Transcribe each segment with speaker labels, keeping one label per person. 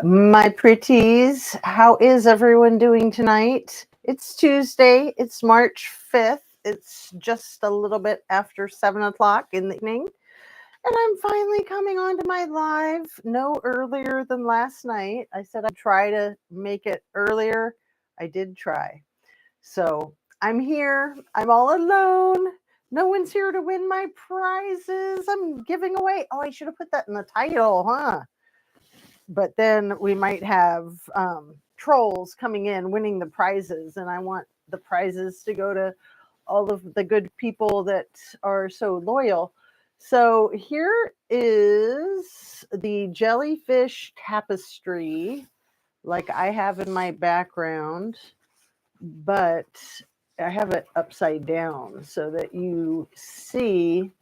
Speaker 1: My pretties. How is everyone doing tonight? It's Tuesday. It's March 5th. It's just a little bit after 7 o'clock in the evening. And I'm finally coming on to my live no earlier than last night. I said I'd try to make it earlier. I did try. So I'm here. I'm all alone. No one's here to win my prizes. I'm giving away. Oh, I should have put that in the title, huh? But then we might have trolls coming in winning the prizes, and I want the prizes to go to all of the good people that are so loyal. So here is the jellyfish tapestry, like I have in my background, but I have it upside down so that you see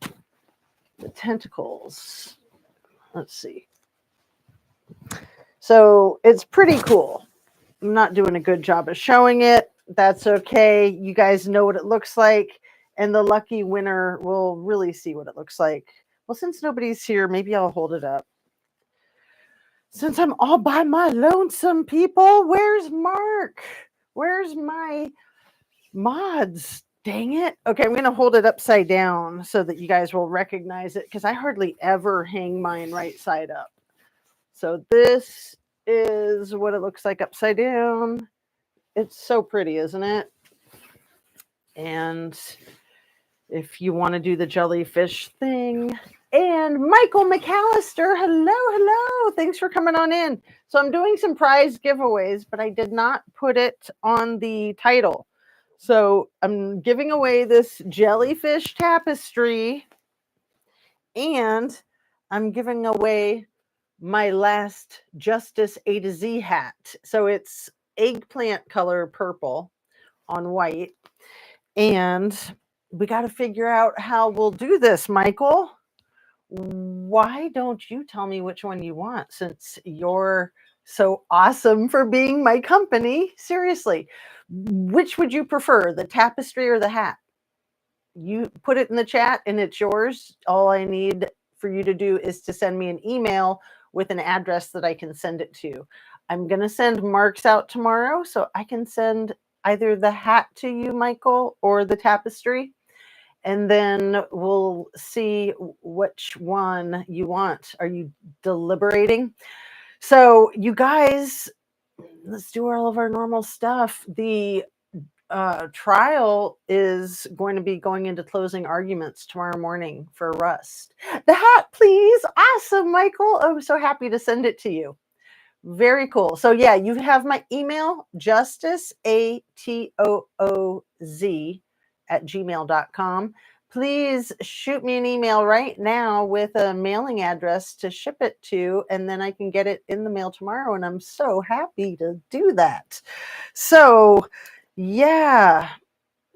Speaker 1: the tentacles. Let's see. So it's pretty cool. I'm not doing a good job of showing it. That's okay. You guys know what it looks like, and the lucky winner will really see what it looks like. Well, since nobody's here, maybe I'll hold it up. Since I'm all by my lonesome, people, where's Mark? Where's my mods? Dang it. Okay, I'm going to hold it upside down so that you guys will recognize it, because I hardly ever hang mine right side up. So this is what it looks like upside down. It's so pretty, isn't it? And if you want to do the jellyfish thing. And Michael McAllister, hello. Thanks for coming on in. So I'm doing some prize giveaways, but I did not put it on the title. So I'm giving away this jellyfish tapestry, and I'm giving away my last Justice A to Z hat. So it's eggplant color purple on white. And we got to figure out how we'll do this, Michael. Why don't you tell me which one you want, since you're so awesome for being my company? Seriously, which would you prefer, the tapestry or the hat? You put it in the chat and it's yours. All I need for you to do is to send me an email with an address that I can send it to. I'm going to send marks out tomorrow, so I can send either the hat to you, Michael, or the tapestry. And then we'll see which one you want. Are you deliberating? So you guys, let's do all of our normal stuff. The trial is going to be going into closing arguments tomorrow morning for Rust. The hat, please. Awesome, Michael. I'm so happy to send it to you. Very cool. So yeah, you have my email, justiceatooz@gmail.com. Please shoot me an email right now with a mailing address to ship it to, and then I can get it in the mail tomorrow. And I'm so happy to do that. So yeah,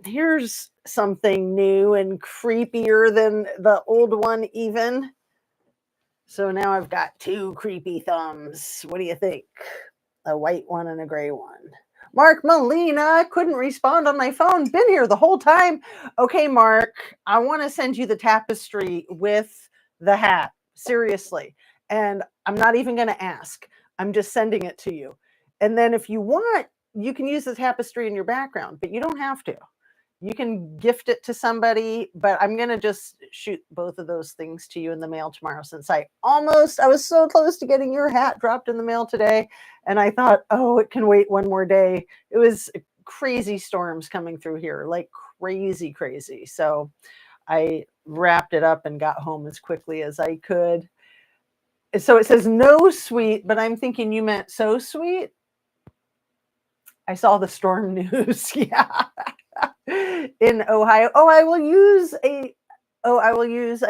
Speaker 1: here's something new and creepier than the old one even. So now I've got two creepy thumbs. What do you think? A white one and a gray one. Mark Molina, couldn't respond on my phone. Been here the whole time. Okay, Mark, I want to send you the tapestry with the hat. Seriously. And I'm not even going to ask. I'm just sending it to you. And then if you want, you can use the tapestry in your background, but you don't have to. You can gift it to somebody, but I'm going to just shoot both of those things to you in the mail tomorrow, since I was so close to getting your hat dropped in the mail today. And I thought, oh, it can wait one more day. It was crazy storms coming through here, like crazy. So I wrapped it up and got home as quickly as I could. So it says no sweet, but I'm thinking you meant so sweet. I saw the storm news. Yeah. In Ohio. I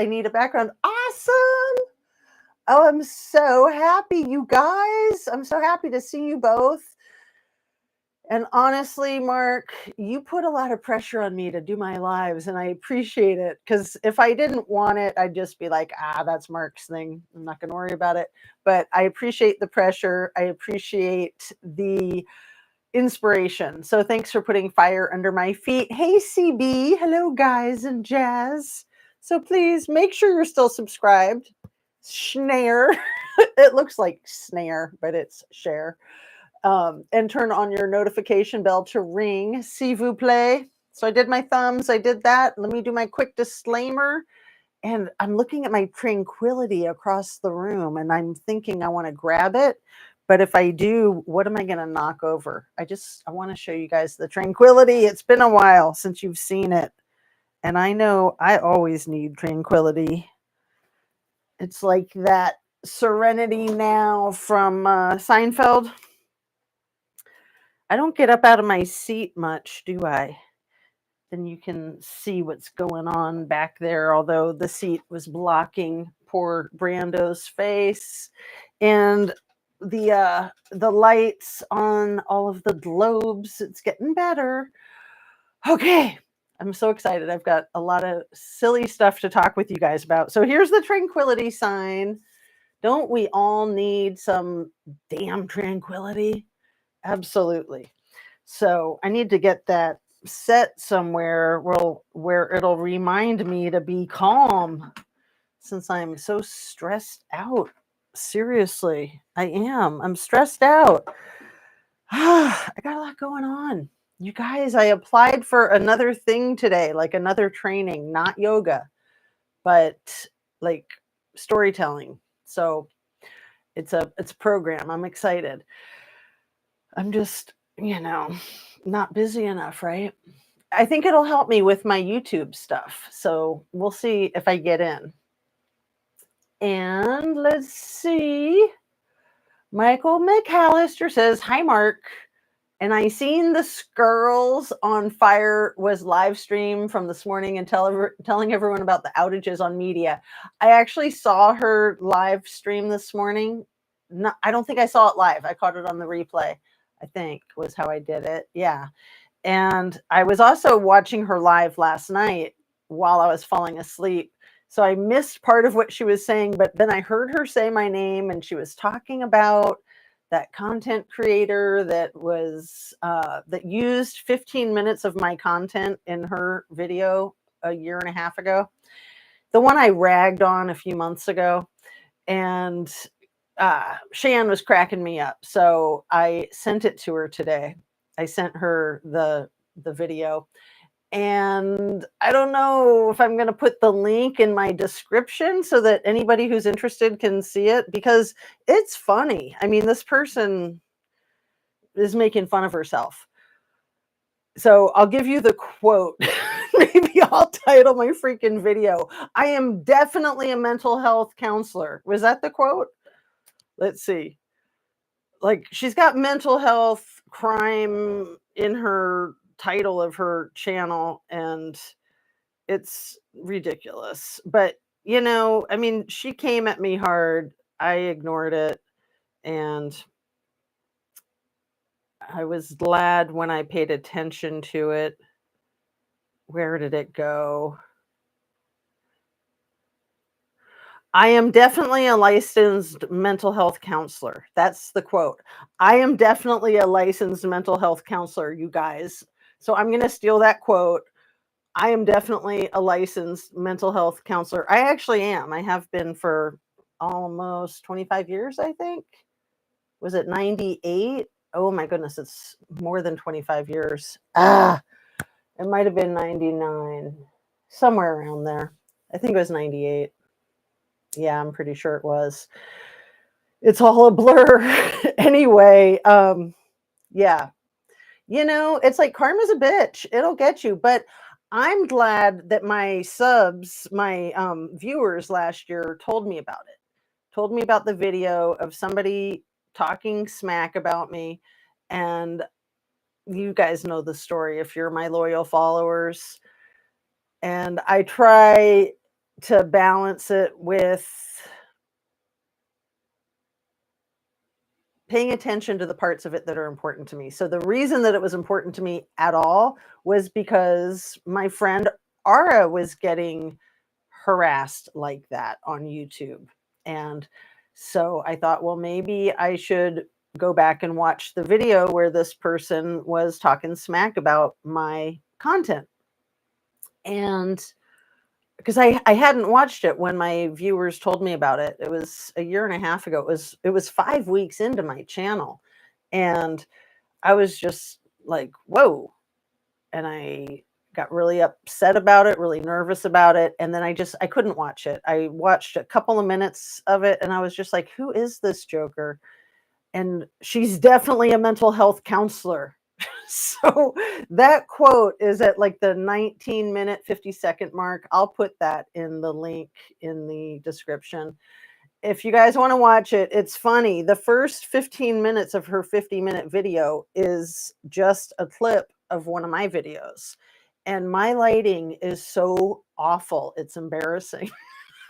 Speaker 1: need a background. Awesome. Oh, I'm so happy, you guys. I'm so happy to see you both. And honestly, Mark, you put a lot of pressure on me to do my lives, and I appreciate it, because if I didn't want it, I'd just be like, that's Mark's thing. I'm not going to worry about it. But I appreciate the pressure. I appreciate the inspiration. So thanks for putting fire under my feet. Hey, CB. Hello, guys and jazz. So please make sure you're still subscribed. Schnare. It looks like snare, but it's share. And turn on your notification bell to ring, s'il vous plaît. So I did my thumbs, I did that. Let me do my quick disclaimer. And I'm looking at my tranquility across the room and I'm thinking I want to grab it. But if I do, what am I going to knock over? I want to show you guys the tranquility. It's been a while since you've seen it. And I know I always need tranquility. It's like that Serenity Now from Seinfeld. I don't get up out of my seat much, do I? Then you can see what's going on back there, although the seat was blocking poor Brando's face. And the lights on all of the globes, it's getting better. Okay, I'm so excited. I've got a lot of silly stuff to talk with you guys about. So here's the tranquility sign. Don't we all need some damn tranquility? Absolutely. So I need to get that set somewhere where it'll remind me to be calm since I'm so stressed out. Seriously, I am. I'm stressed out. I got a lot going on. You guys, I applied for another thing today, like another training, not yoga, but like storytelling. So it's a program. I'm excited. I'm just, not busy enough, right? I think it'll help me with my YouTube stuff. So we'll see if I get in. And let's see. Michael McAllister says, "Hi, Mark. And I seen the Squirrels on Fire was live stream from this morning and telling everyone about the outages on media." I actually saw her live stream this morning. No, I don't think I saw it live. I caught it on the replay, I think was how I did it. Yeah. And I was also watching her live last night while I was falling asleep. So I missed part of what she was saying, but then I heard her say my name and she was talking about that content creator that was that used 15 minutes of my content in her video a year and a half ago. The one I ragged on a few months ago. And Shan was cracking me up. So I sent it to her today. I sent her the video. And I don't know if I'm going to put the link in my description so that anybody who's interested can see it because it's funny. I mean, this person is making fun of herself. So I'll give you the quote. Maybe I'll title my freaking video, "I am definitely a mental health counselor." Was that the quote? Let's see. Like, she's got mental health crime in her title of her channel, and it's ridiculous. But, I mean, she came at me hard. I ignored it. And I was glad when I paid attention to it. Where did it go? "I am definitely a licensed mental health counselor." That's the quote. I am definitely a licensed mental health counselor, you guys. So I'm going to steal that quote. I am definitely a licensed mental health counselor. I actually am. I have been for almost 25 years, I think. Was it 98? Oh my goodness, it's more than 25 years. It might have been 99. Somewhere around there. I think it was 98. Yeah, I'm pretty sure it was. It's all a blur. Anyway, yeah. It's like karma's a bitch. It'll get you. But I'm glad that my subs, my viewers last year told me about it. Told me about the video of somebody talking smack about me. And you guys know the story if you're my loyal followers. And I try to balance it with paying attention to the parts of it that are important to me. So the reason that it was important to me at all was because my friend Ara was getting harassed like that on YouTube. And so I thought, well, maybe I should go back and watch the video where this person was talking smack about my content. And because I hadn't watched it when my viewers told me about it. It was a year and a half ago. It was 5 weeks into my channel, and I was just like, whoa. And I got really upset about it, really nervous about it. And then I couldn't watch it. I watched a couple of minutes of it and I was just like, who is this Joker? And she's definitely a mental health counselor. So that quote is at like the 19-minute, 50-second mark. I'll put that in the link in the description. If you guys want to watch it, it's funny. The first 15 minutes of her 50-minute video is just a clip of one of my videos. And my lighting is so awful. It's embarrassing.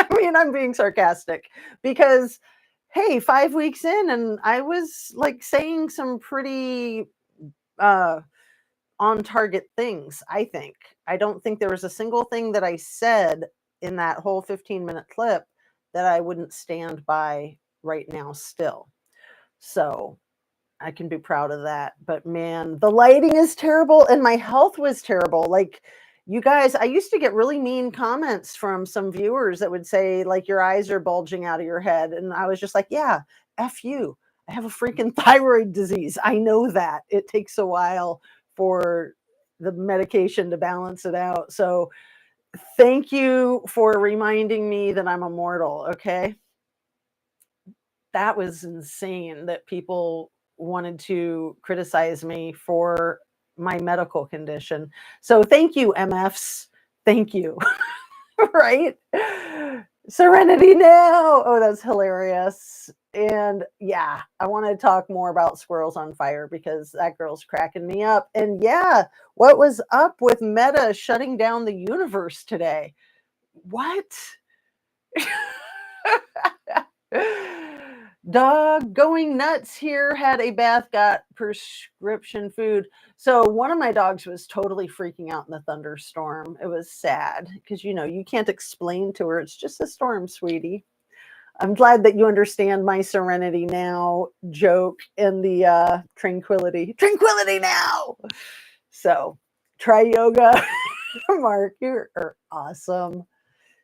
Speaker 1: I mean, I'm being sarcastic because, hey, 5 weeks in, and I was like saying some pretty on target things, I think. I don't think there was a single thing that I said in that whole 15-minute clip that I wouldn't stand by right now still. So I can be proud of that. But man, the lighting is terrible and my health was terrible. Like, you guys, I used to get really mean comments from some viewers that would say, like, your eyes are bulging out of your head. And I was just like, yeah, F you. I have a freaking thyroid disease. I know that. It takes a while for the medication to balance it out. So thank you for reminding me that I'm immortal. Okay. That was insane that people wanted to criticize me for my medical condition. So thank you, MFs. Thank you. Right? Serenity now. Oh, that's hilarious. And yeah, I want to talk more about Squirrels on Fire because that girl's cracking me up. And yeah, what was up with Meta shutting down the universe today? What? Dog going nuts here, had a bath, got prescription food. So one of my dogs was totally freaking out in the thunderstorm. It was sad because, you can't explain to her. It's just a storm, sweetie. I'm glad that you understand my serenity now joke and the tranquility. Tranquility now. So try yoga. Mark, you're awesome.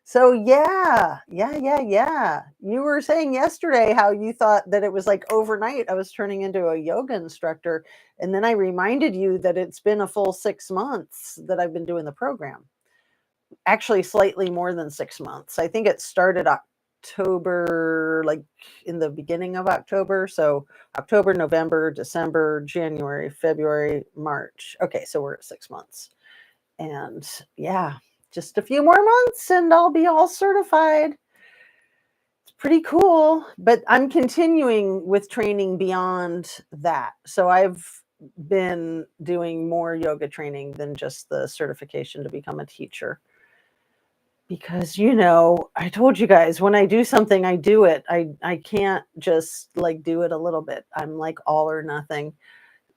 Speaker 1: So yeah. You were saying yesterday how you thought that it was like overnight I was turning into a yoga instructor. And then I reminded you that it's been a full 6 months that I've been doing the program. Actually, slightly more than 6 months. I think it started October, like in the beginning of October. So October, November, December, January, February, March. Okay, so we're at 6 months. And yeah, just a few more months and I'll be all certified. It's pretty cool, but I'm continuing with training beyond that. So I've been doing more yoga training than just the certification to become a teacher. Because, I told you guys, when I do something, I do it. I can't just like do it a little bit. I'm like all or nothing.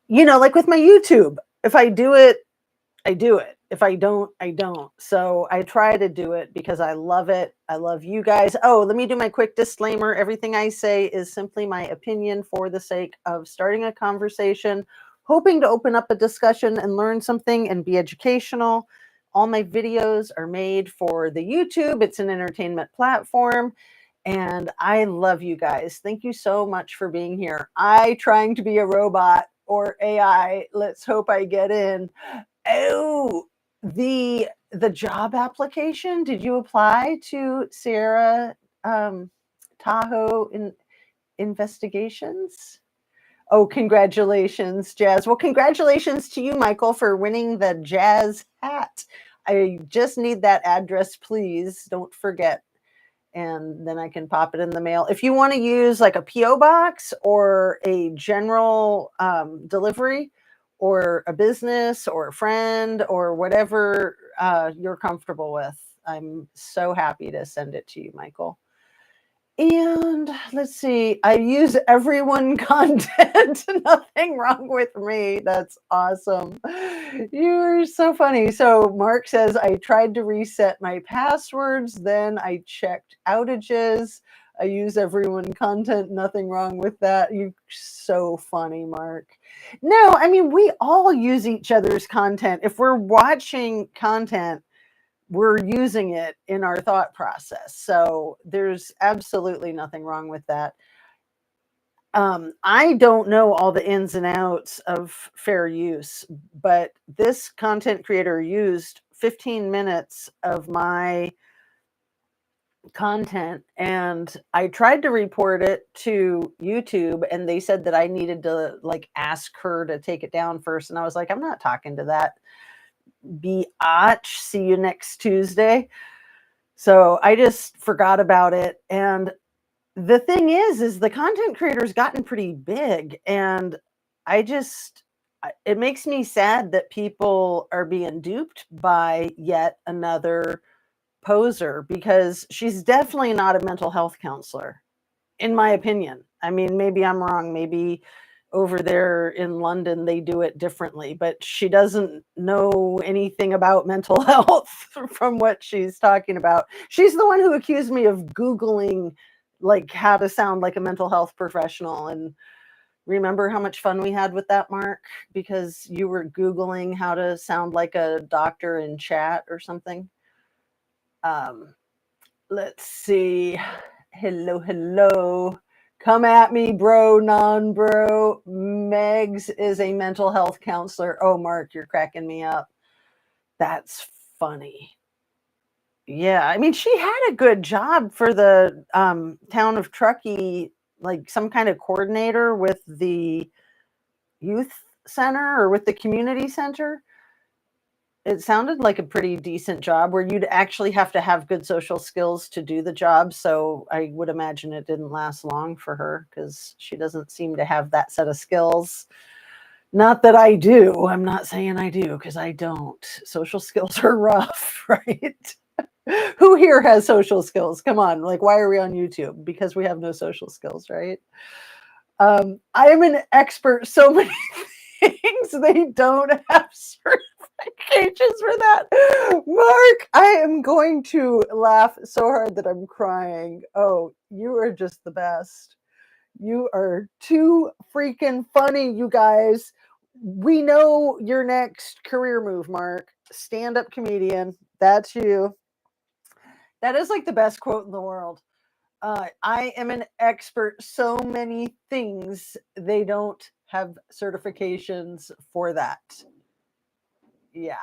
Speaker 1: Like with my YouTube, if I do it, I do it. If I don't, I don't. So I try to do it because I love it. I love you guys. Oh, let me do my quick disclaimer. Everything I say is simply my opinion for the sake of starting a conversation, hoping to open up a discussion and learn something and be educational. All my videos are made for the YouTube. It's an entertainment platform. And I love you guys. Thank you so much for being here. I trying to be a robot or AI. Let's hope I get in. Oh, the job application. Did you apply to Sierra Tahoe Investigations? Oh, congratulations, Jazz. Well, congratulations to you, Michael, for winning the Jazz hat. I just need that address, please. Don't forget. And then I can pop it in the mail. If you want to use like a P.O. box or a general delivery, or a business or a friend or whatever you're comfortable with, I'm so happy to send it to you, Michael. And let's see, I use everyone content. Nothing wrong with me. That's awesome. You're so funny. So Mark says, I tried to reset my passwords, then I checked outages. I use everyone content. Nothing wrong with that. You're so funny, Mark. No, I mean, we all use each other's content. If we're watching content, we're using it in our thought process. So there's absolutely nothing wrong with that. I don't know all the ins and outs of fair use, but this content creator used 15 minutes of my content, and I tried to report it to YouTube, and they said that I needed to like ask her to take it down first. And I was like, I'm not talking to that biatch. See you next Tuesday. So I just forgot about it. And the thing is the content creator's gotten pretty big, and it makes me sad that people are being duped by yet another poser, because she's definitely not a mental health counselor, in my opinion. I mean, maybe I'm wrong. Maybe over there in London they do it differently, but she doesn't know anything about mental health from what she's talking about. She's the one who accused me of Googling like how to sound like a mental health professional. And remember how much fun we had with that, Mark? Because you were Googling how to sound like a doctor in chat or something. Let's see. Hello. Come at me, bro, non-bro. Megs is a mental health counselor. Oh, Mark, you're cracking me up. That's funny. Yeah, I mean, she had a good job for the town of Truckee, like some kind of coordinator with the youth center or with the community center. It sounded like a pretty decent job where you'd actually have to have good social skills to do the job. So I would imagine it didn't last long for her, because she doesn't seem to have that set of skills. Not that I do. I'm not saying I do, because I don't. Social skills are rough, right? Who here has social skills? Come on. Like, why are we on YouTube? Because we have no social skills, right? I am an expert so many things they don't have certifications for that. Mark, I am going to laugh so hard that I'm crying. Oh, you are just the best. You are too freaking funny, you guys. We know your next career move, Mark. Stand-up comedian. That's you. That is like the best quote in the world. I am an expert so many things. They don't have certifications for that. Yeah.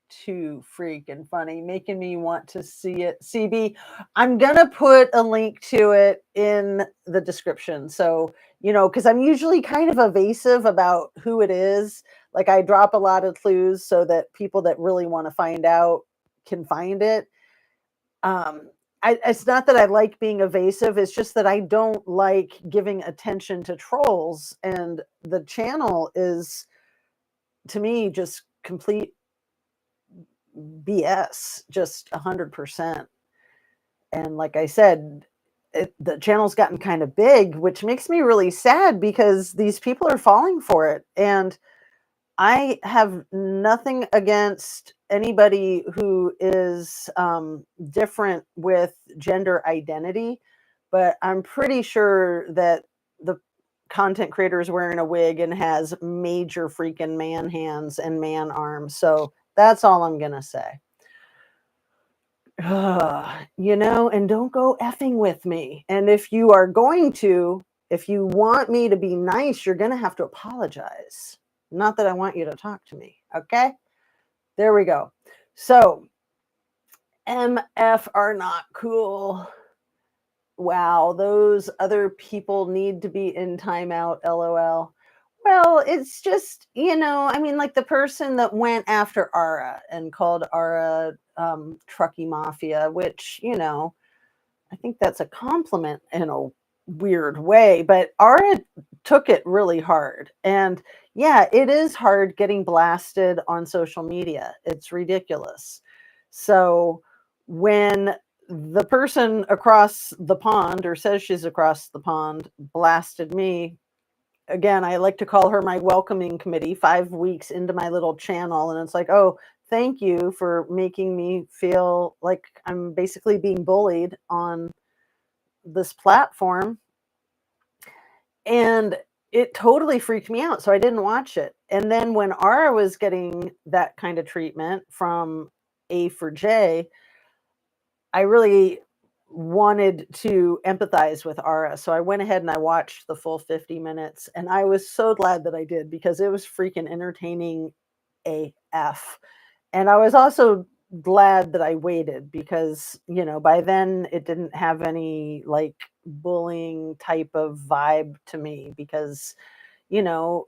Speaker 1: Too freaking funny, making me want to see it. CB, I'm gonna put a link to it in the description. So, because I'm usually kind of evasive about who it is. Like, I drop a lot of clues so that people that really want to find out can find it. It's not that I like being evasive. It's just that I don't like giving attention to trolls. And the channel is, to me, just complete BS, just 100%. And like I said, the channel's gotten kind of big, which makes me really sad, because these people are falling for it. And I have nothing against anybody who is different with gender identity, but I'm pretty sure that the content creator is wearing a wig and has major freaking man hands and man arms. So that's all I'm going to say. And don't go effing with me. And if you want me to be nice, you're going to have to apologize. Not that I want you to talk to me. Okay. There we go. So MF are not cool. Wow. Those other people need to be in timeout. LOL. Well, it's just, like the person that went after Ara and called Ara Truckee Mafia, which, I think that's a compliment in a weird way, but Ara took it really hard. And yeah, it is hard getting blasted on social media. It's ridiculous. So when the person across the pond, or says she's across the pond, blasted me, again, I like to call her my welcoming committee 5 weeks into my little channel. And it's like, oh, thank you for making me feel like I'm basically being bullied on this platform. And it totally freaked me out. So I didn't watch it. And then when Ara was getting that kind of treatment from A for J, I really wanted to empathize with Ara. So I went ahead and I watched the full 50 minutes, and I was so glad that I did because it was freaking entertaining AF. And I was also glad that I waited because, by then it didn't have any like bullying type of vibe to me because, you know,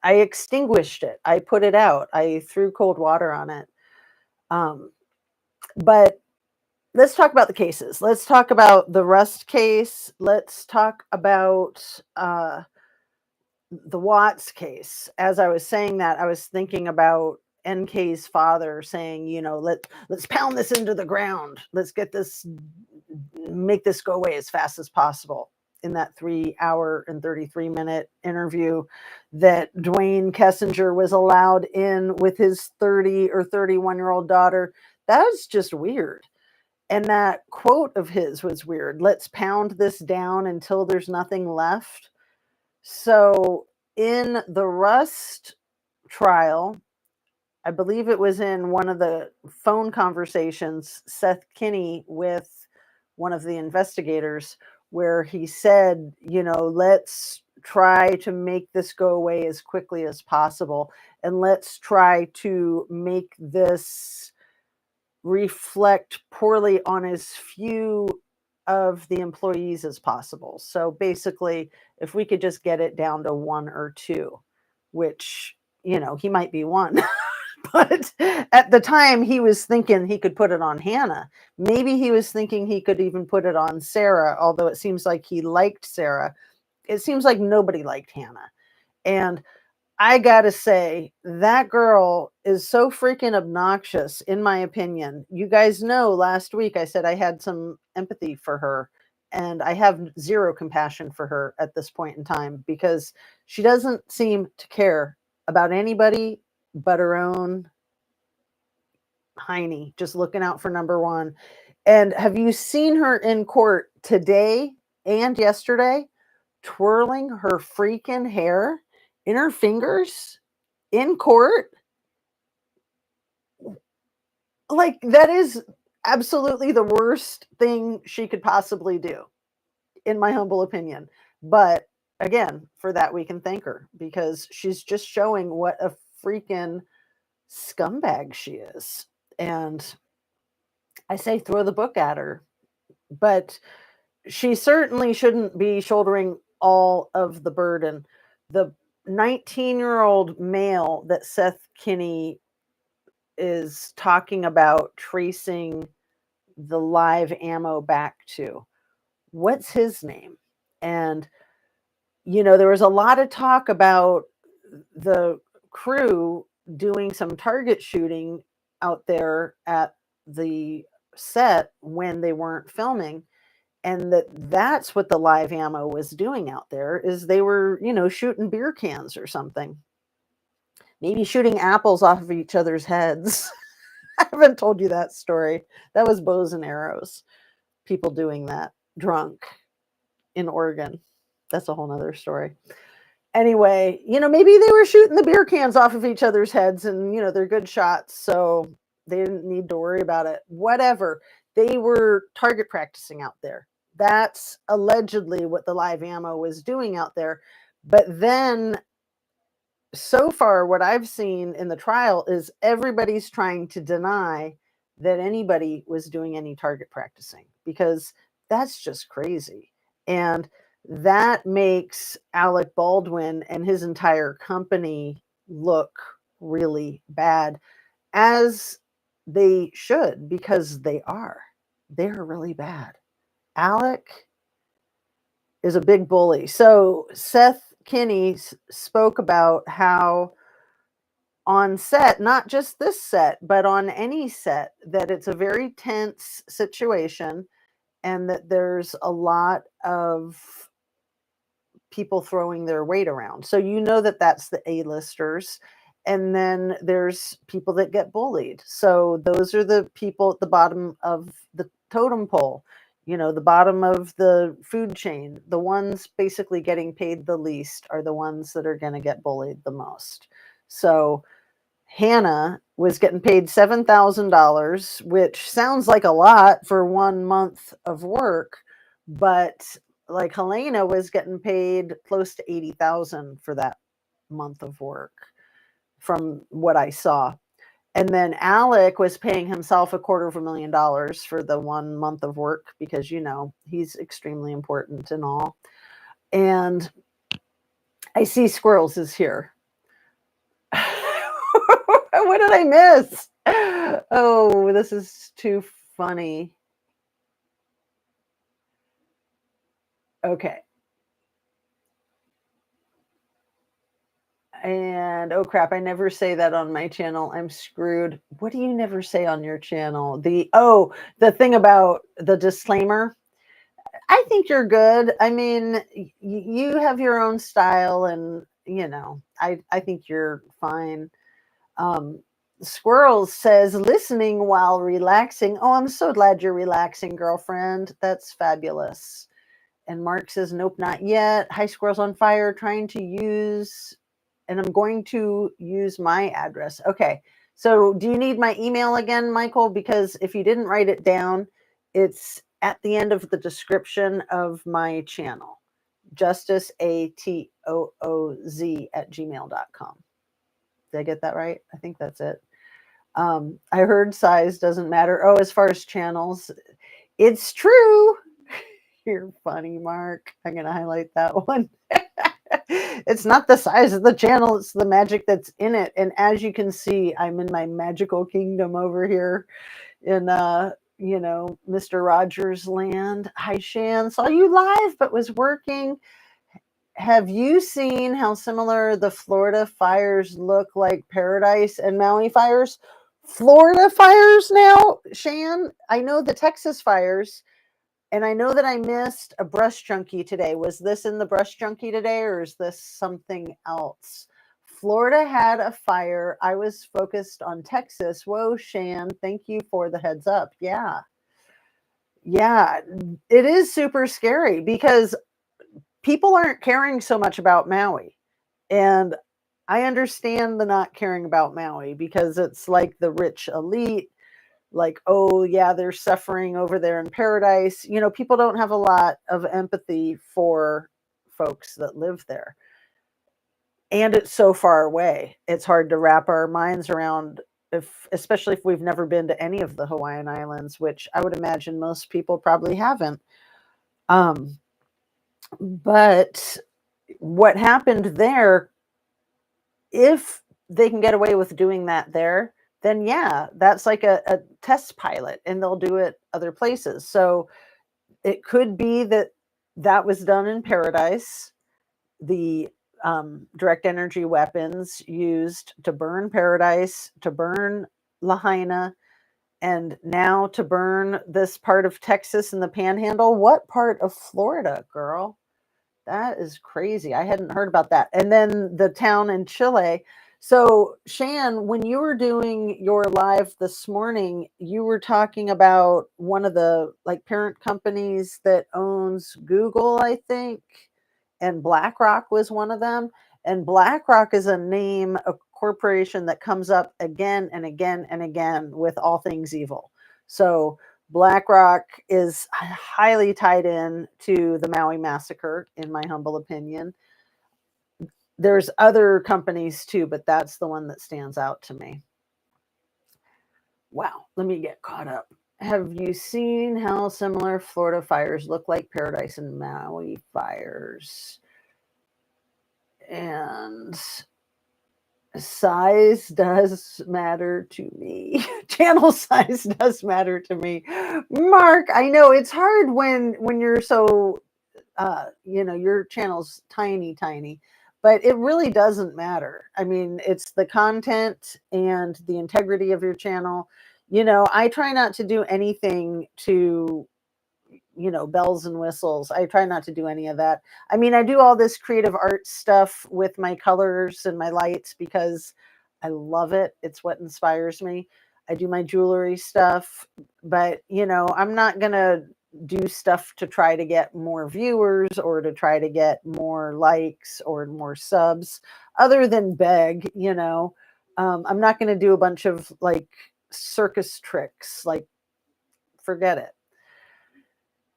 Speaker 1: I extinguished it. I put it out. I threw cold water on it. But let's talk about the cases. Let's talk about the Rust case. Let's talk about the Watts case. As I was saying that, I was thinking about NK's father saying, let's pound this into the ground. Let's make this go away as fast as possible. In that 3-hour and 33-minute interview that Dwayne Kessinger was allowed in with his 30 or 31-year-old daughter, that was just weird. And that quote of his was weird. Let's pound this down until there's nothing left. So in the Rust trial, I believe it was in one of the phone conversations, Seth Kinney with one of the investigators, where he said, let's try to make this go away as quickly as possible. And let's try to make this reflect poorly on as few of the employees as possible. So basically, if we could just get it down to 1 or 2, which, he might be 1. But at the time, he was thinking he could put it on Hannah. Maybe he was thinking he could even put it on Sarah, although it seems like he liked Sarah. It seems like nobody liked Hannah. And I gotta say, that girl is so freaking obnoxious, in my opinion. You guys know last week I said I had some empathy for her, and I have zero compassion for her at this point in time because she doesn't seem to care about anybody but her own hiney, just looking out for number one. And have you seen her in court today and yesterday twirling her freaking hair in her fingers in court? Like, that is absolutely the worst thing she could possibly do, in my humble opinion. But again, for that, we can thank her because she's just showing what a freaking scumbag she is. And I say throw the book at her, but she certainly shouldn't be shouldering all of the burden. The 19-year-old male that Seth Kinney is talking about tracing the live ammo back to, what's his name? And there was a lot of talk about the crew doing some target shooting out there at the set when they weren't filming, and that's what the live ammo was doing out there, is they were shooting beer cans or something, maybe shooting apples off of each other's heads. I haven't told you that story. That was bows and arrows, people doing that drunk in Oregon. That's a whole nother story. Anyway, maybe they were shooting the beer cans off of each other's heads and, they're good shots, so they didn't need to worry about it. Whatever. They were target practicing out there. That's allegedly what the live ammo was doing out there. But then, so far, what I've seen in the trial is everybody's trying to deny that anybody was doing any target practicing because that's just crazy. And that makes Alec Baldwin and his entire company look really bad, as they should, because they are. They're really bad. Alec is a big bully. So Seth Kinney spoke about how on set, not just this set, but on any set, that it's a very tense situation and that there's a lot of people throwing their weight around. So that that's the A-listers. And then there's people that get bullied. So those are the people at the bottom of the totem pole, the bottom of the food chain. The ones basically getting paid the least are the ones that are going to get bullied the most. So Hannah was getting paid $7,000, which sounds like a lot for 1 month of work, but like Halyna was getting paid close to 80,000 for that month of work from what I saw. And then Alec was paying himself $250,000 for the 1 month of work because, he's extremely important and all. And I see Squirrels is here. What did I miss? Oh, this is too funny. Okay. And oh crap, I never say that on my channel. I'm screwed. What do you never say on your channel? The thing about the disclaimer. I think you're good. I mean, you have your own style, and I think you're fine. Squirrels says listening while relaxing. Oh, I'm so glad you're relaxing, girlfriend. That's fabulous. And Mark says, nope, not yet. Hi, Squirrels on Fire, trying to use, and I'm going to use my address. Okay. So do you need my email again, Michael? Because if you didn't write it down, it's at the end of the description of my channel, justiceatooz@gmail.com. Did I get that right? I think that's it. I heard size doesn't matter. Oh, as far as channels, it's true. You're funny, Mark. I'm going to highlight that one. It's not the size of the channel, it's the magic that's in it. And as you can see, I'm in my magical kingdom over here in Mr. Rogers land. Hi, Shan. Saw you live, but was working. Have you seen how similar the Florida fires look like Paradise and Maui fires? Florida fires now, Shan? I know the Texas fires, and I know that I missed a brush junkie today. Was this in the brush junkie today, or is this something else? Florida had a fire. I was focused on Texas. Whoa, Shan, thank you for the heads up. Yeah. Yeah, it is super scary because people aren't caring so much about Maui. And I understand the not caring about Maui because it's like the rich elite, like, oh, yeah, they're suffering over there in Paradise. People don't have a lot of empathy for folks that live there. And it's so far away. It's hard to wrap our minds around, especially if we've never been to any of the Hawaiian Islands, which I would imagine most people probably haven't. But what happened there, if they can get away with doing that there, then yeah, that's like a test pilot, and they'll do it other places. So it could be that was done in Paradise. The direct energy weapons used to burn Paradise, to burn Lahaina, and now to burn this part of Texas and the Panhandle. What part of Florida, girl? That is crazy. I hadn't heard about that. And then the town in Chile. So, Shan, when you were doing your live this morning, you were talking about one of the parent companies that owns Google, I think, and BlackRock was one of them. And BlackRock is a corporation that comes up again and again and again with all things evil. So BlackRock is highly tied in to the Maui massacre, in my humble opinion. There's other companies too, but that's the one that stands out to me. Wow, let me get caught up. Have you seen how similar Florida fires look like Paradise and Maui fires? And size does matter to me. Channel size does matter to me. Mark, I know it's hard when you're so your channel's tiny, but it really doesn't matter. I mean, it's the content and the integrity of your channel. I try not to do anything to bells and whistles. I try not to do any of that. I mean, I do all this creative art stuff with my colors and my lights because I love it. It's what inspires me. I do my jewelry stuff, but I'm not going to do stuff to try to get more viewers or to try to get more likes or more subs other than beg. I'm not going to do a bunch of like circus tricks. Like, forget it.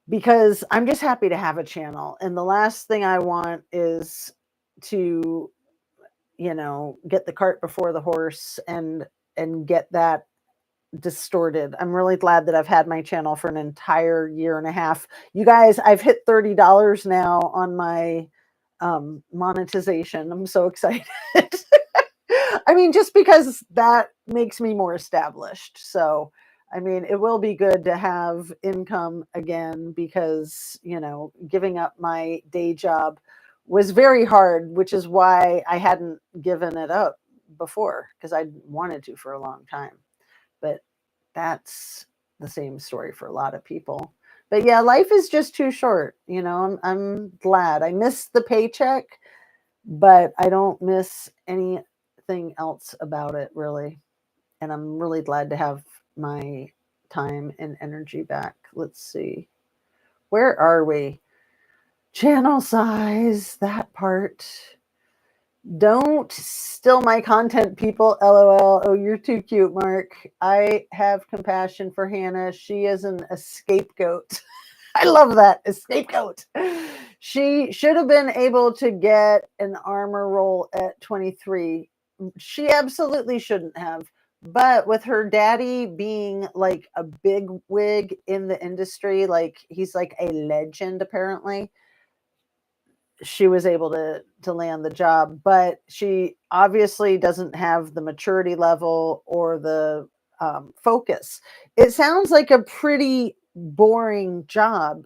Speaker 1: Because I'm just happy to have a channel. And the last thing I want is to, get the cart before the horse and get that distorted. I'm really glad that I've had my channel for an entire year and a half. You guys, I've hit $30 now on my monetization. I'm so excited. I mean, just because that makes me more established. So, I mean, it will be good to have income again because, giving up my day job was very hard, which is why I hadn't given it up before because I wanted to for a long time. But that's the same story for a lot of people. But yeah, life is just too short. I'm glad. I miss the paycheck, but I don't miss anything else about it really. And I'm really glad to have my time and energy back. Let's see. Where are we? Channel size, that part. Don't steal my content, people. LOL. Oh, you're too cute, Mark. I have compassion for Hannah. She is a scapegoat. I love that. A scapegoat. She should have been able to get an armor roll at 23. She absolutely shouldn't have. But with her daddy being like a big wig in the industry, like he's like a legend apparently, she was able to land the job, but she obviously doesn't have the maturity level or the focus. It sounds like a pretty boring job.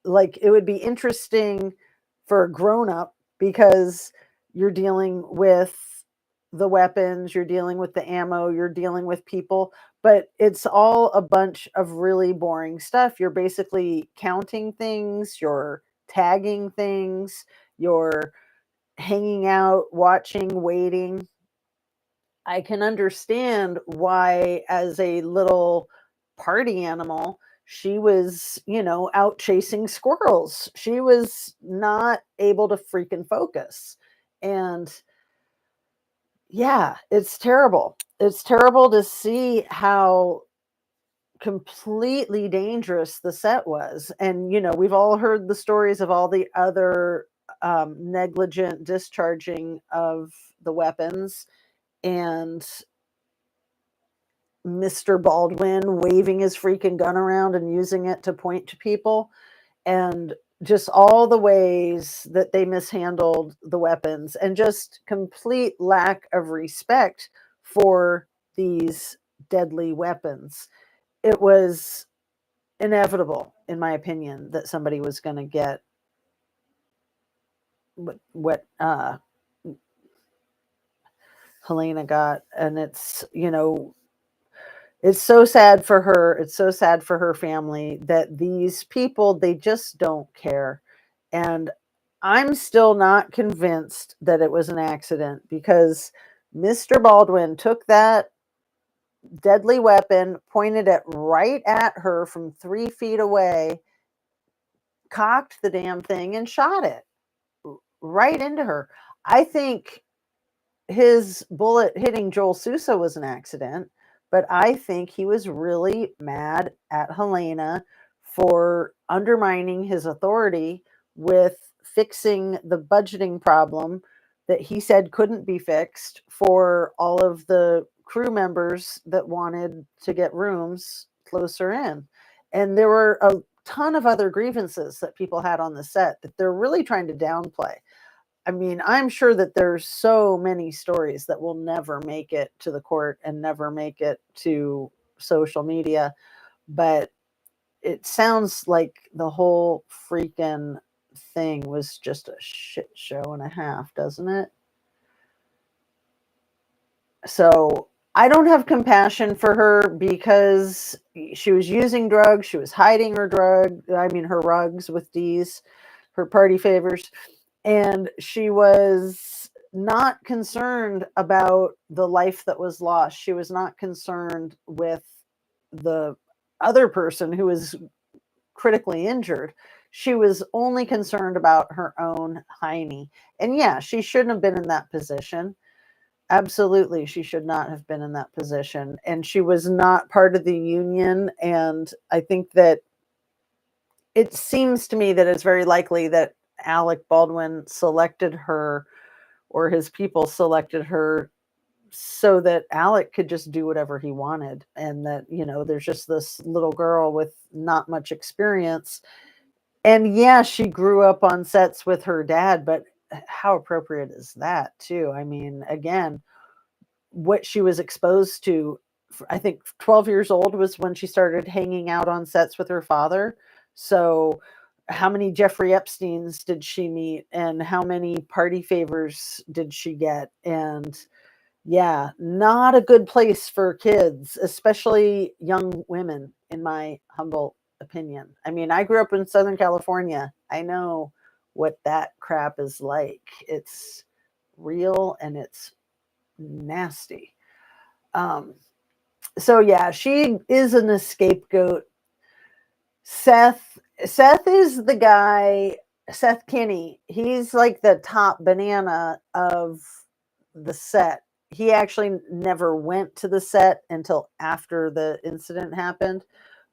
Speaker 1: Like it would be interesting for a grown up because you're dealing with the weapons, you're dealing with the ammo, you're dealing with people, but it's all a bunch of really boring stuff. You're basically counting things, you're tagging things, you're hanging out, watching, waiting. I can understand why, as a little party animal, she was, out chasing squirrels. She was not able to freaking focus. And yeah, it's terrible. It's terrible to see how completely dangerous the set was. And, we've all heard the stories of all the other negligent discharging of the weapons and Mr. Baldwin waving his freaking gun around and using it to point to people. And just all the ways that they mishandled the weapons and just complete lack of respect for these deadly weapons. It was inevitable, in my opinion, that somebody was going to get what Halyna got. And it's, it's so sad for her. It's so sad for her family that these people, they just don't care. And I'm still not convinced that it was an accident because Mr. Baldwin took that deadly weapon, pointed it right at her from 3 feet away, cocked the damn thing, and shot it right into her. I think his bullet hitting Joel Sousa was an accident, but I think he was really mad at Halyna for undermining his authority with fixing the budgeting problem that he said couldn't be fixed for all of the crew members that wanted to get rooms closer in. And there were a ton of other grievances that people had on the set that they're really trying to downplay. I mean, I'm sure that there's so many stories that will never make it to the court and never make it to social media, but it sounds like the whole freaking thing was just a shit show and a half, doesn't it? So I don't have compassion for her because she was using drugs. She was hiding her her rugs with D's, her party favors. And she was not concerned about the life that was lost. She was not concerned with the other person who was critically injured. She was only concerned about her own hiney. And yeah, she shouldn't have been in that position. Absolutely, she should not have been in that position, and she was not part of the union. And I think that it seems to me that it's very likely that Alec Baldwin selected her, or his people selected her, so that Alec could just do whatever he wanted. And that, there's just this little girl with not much experience. And yeah, she grew up on sets with her dad, but how appropriate is that, too? I mean, again, what she was exposed to, I think 12 years old was when she started hanging out on sets with her father. So how many Jeffrey Epsteins did she meet, and how many party favors did she get? And yeah, not a good place for kids, especially young women, in my humble opinion. I mean, I grew up in Southern California. I know what that crap is like. It's real and it's nasty. Um, so yeah, she is an scapegoat. Seth is the guy, Seth Kinney. He's like the top banana of the set. He actually never went to the set until after the incident happened,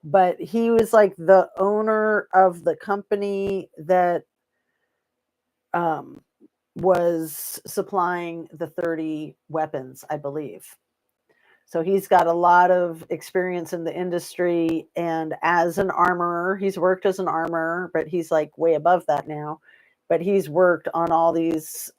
Speaker 1: but he was like the owner of the company that was supplying the 30 weapons, I believe. So he's got a lot of experience in the industry, and as an armorer, he's worked as an armorer, but he's like way above that now. But he's worked on all these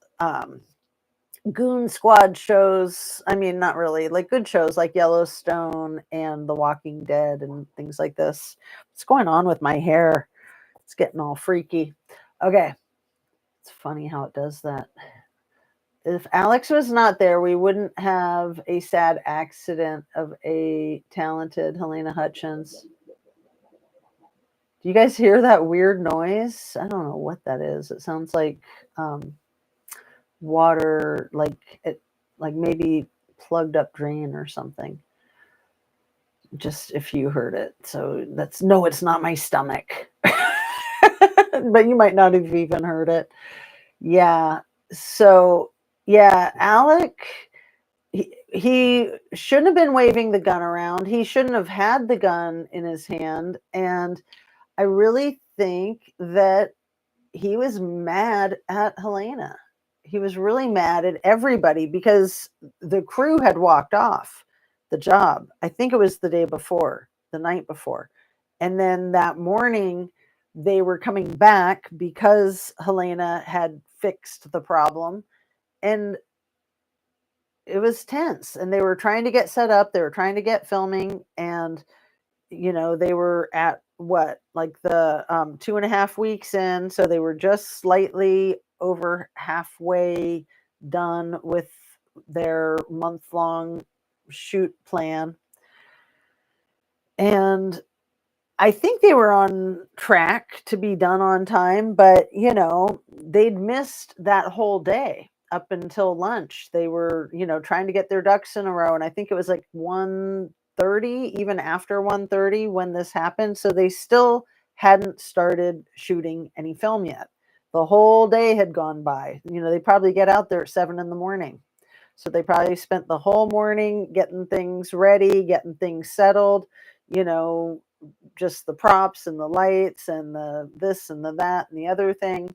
Speaker 1: goon squad shows. I mean, not really, like good shows like Yellowstone and The Walking Dead and things like this. What's going on with my hair? It's getting all freaky. Okay. It's funny how it does that. If Alex was not there, we wouldn't have a sad accident of a talented Halyna Hutchins. Do you guys hear that weird noise? I don't know what that is. It sounds like water, like maybe plugged up drain or something. Just if you heard it. So no, it's not my stomach. But you might not have even heard it. Yeah. So yeah, Alec, he shouldn't have been waving the gun around. He shouldn't have had the gun in his hand. And I really think that he was mad at Halyna. He was really mad at everybody because the crew had walked off the job. I think it was the night before. And then that morning, they were coming back because Halyna had fixed the problem. And it was tense, and they were trying to get set up. They were trying to get filming, and they were at what, like the 2.5 weeks in, so they were just slightly over halfway done with their month-long shoot plan. And I think they were on track to be done on time, but they'd missed that whole day up until lunch. They were, trying to get their ducks in a row. And I think it was like 1:30, even after 1:30 when this happened. So they still hadn't started shooting any film yet. The whole day had gone by. They probably get out there at 7 a.m. So they probably spent the whole morning getting things ready, getting things settled, just the props and the lights and the this and the that and the other thing.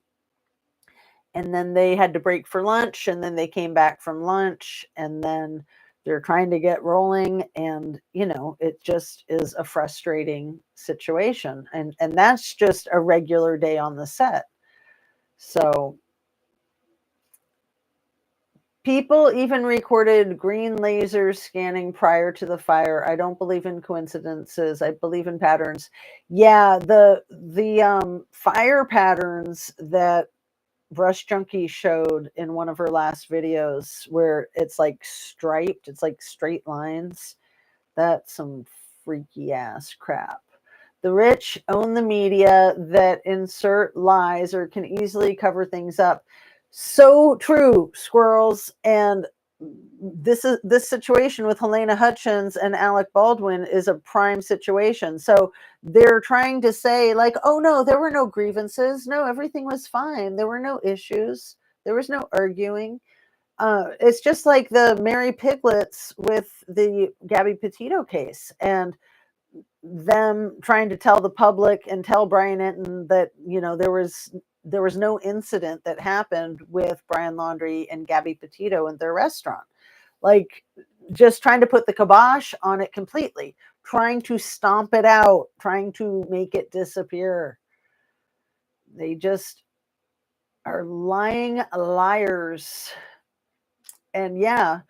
Speaker 1: And then they had to break for lunch, and then they came back from lunch, and then they're trying to get rolling. And it just is a frustrating situation, and that's just a regular day on the set. So people even recorded green lasers scanning prior to the fire. I don't believe in coincidences. I believe in patterns. Yeah, the fire patterns that Brush Junkie showed in one of her last videos, where it's like striped, it's like straight lines. That's some freaky ass crap. The rich own the media that insert lies or can easily cover things up. So true, squirrels. And this situation with Halyna Hutchins and Alec Baldwin is a prime situation. So they're trying to say, like, oh no, there were no grievances. No, everything was fine. There were no issues. There was no arguing. It's just like the Mary Piglets with the Gabby Petito case, and them trying to tell the public and tell Brian Enton that there was no incident that happened with Brian Laundrie and Gabby Petito in their restaurant. Like, just trying to put the kibosh on it completely, trying to stomp it out, trying to make it disappear. They just are lying liars. And yeah,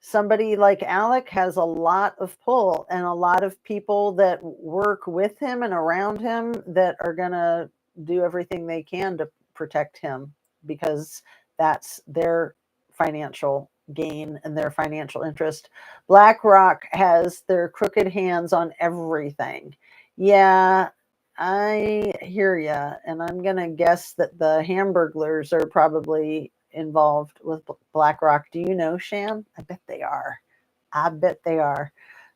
Speaker 1: somebody like Alec has a lot of pull and a lot of people that work with him and around him that are going to do everything they can to protect him, because that's their financial gain and their financial interest. BlackRock has their crooked hands on everything. Yeah, I hear ya, and I'm going to guess that the Hamburglers are probably involved with BlackRock. Do you know, Shan? I bet they are. I bet they are.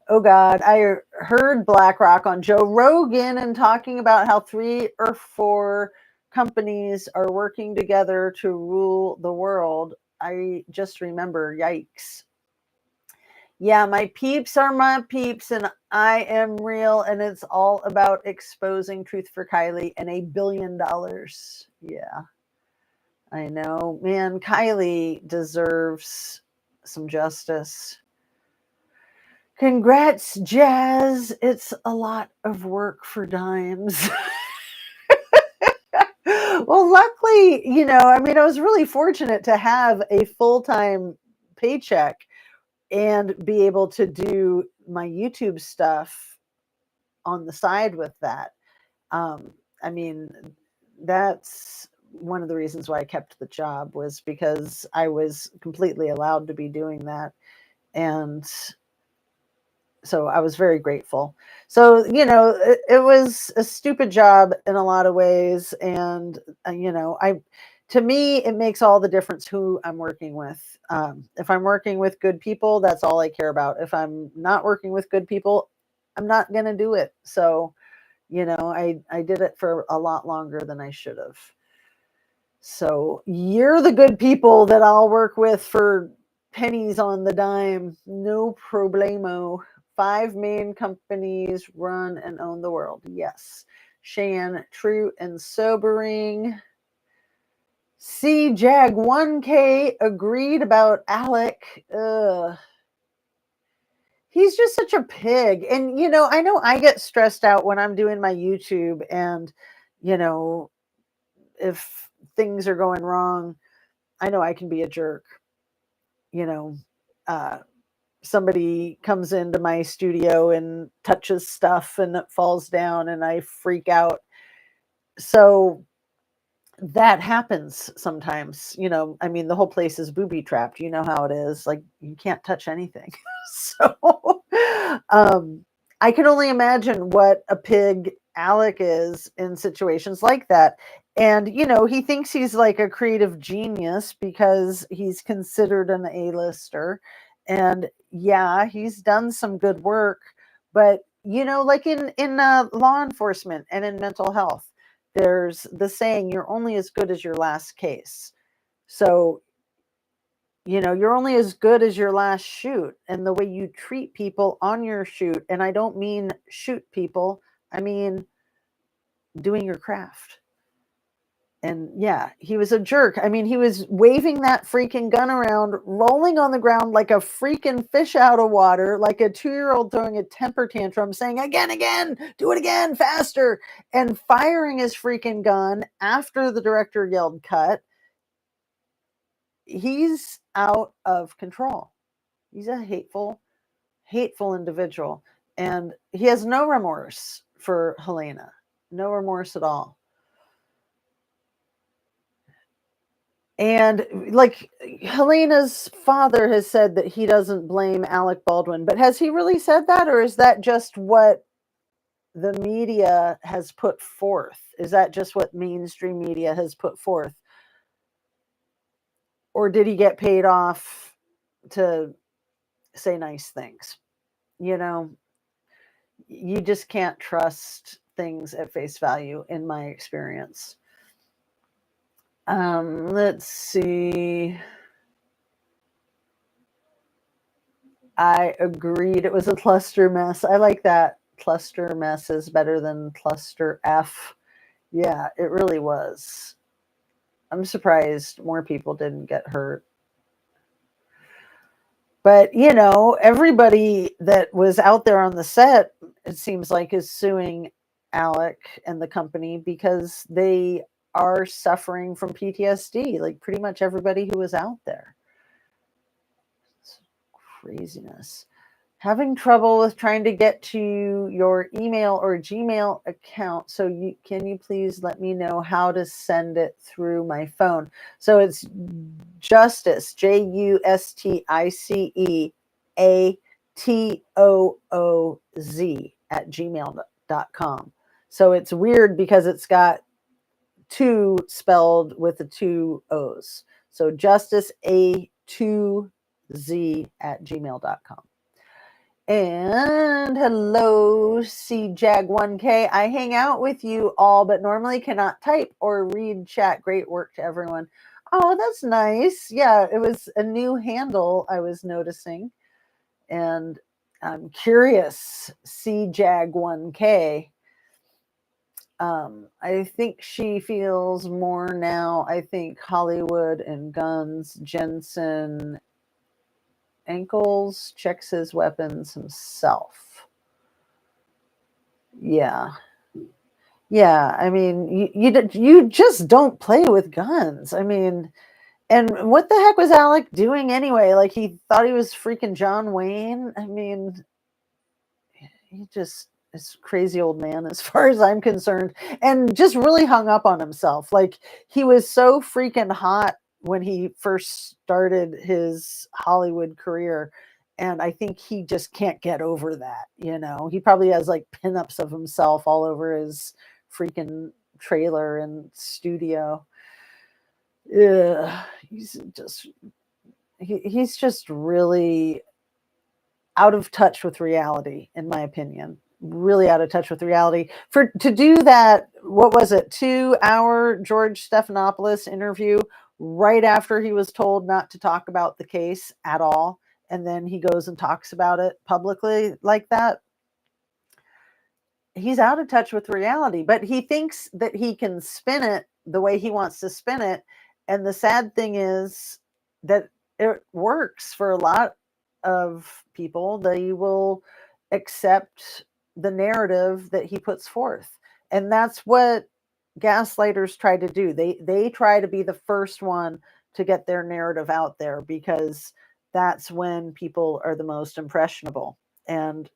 Speaker 1: Oh God, I heard BlackRock on Joe Rogan and talking about how 3 or 4 companies are working together to rule the world. I just remember, yikes. Yeah, my peeps are my peeps, and I am real, and it's all about exposing Truth for Kylie and $1 billion. Yeah, I know, man. Kylie deserves some justice. Congrats, Jazz. It's a lot of work for dimes. Well, luckily, I mean, I was really fortunate to have a full-time paycheck and be able to do my YouTube stuff on the side with that. I mean, that's one of the reasons why I kept the job, was because I was completely allowed to be doing that. And so I was very grateful. So, it was a stupid job in a lot of ways. And, to me, it makes all the difference who I'm working with. If I'm working with good people, that's all I care about. If I'm not working with good people, I'm not going to do it. So, I did it for a lot longer than I should have. So you're the good people that I'll work with for pennies on the dime. No problemo. 5 main companies run and own the world. Yes. Shan, true and sobering. C Jag 1K agreed about Alec. Ugh. He's just such a pig. And, I know I get stressed out when I'm doing my YouTube, and, if things are going wrong, I know I can be a jerk. Uh, somebody comes into my studio and touches stuff and it falls down and I freak out. So that happens sometimes. I mean, the whole place is booby trapped. You know how it is. Like, you can't touch anything. So I can only imagine what a pig Alec is in situations like that. And, he thinks he's like a creative genius because he's considered an A-lister. And yeah, he's done some good work. But, like in law enforcement and in mental health, there's the saying, you're only as good as your last case. So, you're only as good as your last shoot and the way you treat people on your shoot. And I don't mean shoot people, I mean doing your craft. And yeah, he was a jerk. I mean, he was waving that freaking gun around, rolling on the ground like a freaking fish out of water, like a 2-year-old throwing a temper tantrum, saying, again, do it again, faster, and firing his freaking gun after the director yelled cut. He's out of control. He's a hateful individual. And he has no remorse for Halyna. No remorse at all. And like, Halyna's father has said that he doesn't blame Alec Baldwin, but has he really said that? Or is that just what the media has put forth? Is that just what mainstream media has put forth? Or did he get paid off to say nice things? You just can't trust things at face value, in my experience. Let's see. I agreed. It was a cluster mess. I like that. Cluster mess is better than cluster F. Yeah, it really was. I'm surprised more people didn't get hurt. But, everybody that was out there on the set, it seems like, is suing Alec and the company because they are suffering from PTSD, like pretty much everybody who was out there. It's craziness. Having trouble with trying to get to your email or Gmail account. So can you please let me know how to send it through my phone? So it's Justice, JUSTICEATOOZ at gmail.com. So it's weird because it's got two spelled with the two O's. So Justice A2Z at gmail.com. And hello, CJAG1K. I hang out with you all, but normally cannot type or read chat. Great work to everyone. Oh, that's nice. Yeah, it was a new handle I was noticing. And I'm curious, CJAG1K. I think she feels more now. I think Hollywood and guns, Jensen ankles, checks his weapons himself. Yeah. I mean, you just don't play with guns. I mean, and what the heck was Alec doing anyway? Like, he thought he was freaking John Wayne. I mean, he just is crazy old man as far as I'm concerned, and just really hung up on himself. Like, he was so freaking hot when he first started his Hollywood career, and I think he just can't get over that. He probably has like pinups of himself all over his freaking trailer and studio. Yeah, he's just really out of touch with reality, in my opinion. Really out of touch with reality. To do that, what was it, 2-hour George Stephanopoulos interview right after he was told not to talk about the case at all, and then he goes and talks about it publicly like that. He's out of touch with reality, but he thinks that he can spin it the way he wants to spin it. And the sad thing is that it works for a lot of people. They will accept the narrative that he puts forth. And that's what gaslighters try to do. They try to be the first one to get their narrative out there, because that's when people are the most impressionable. And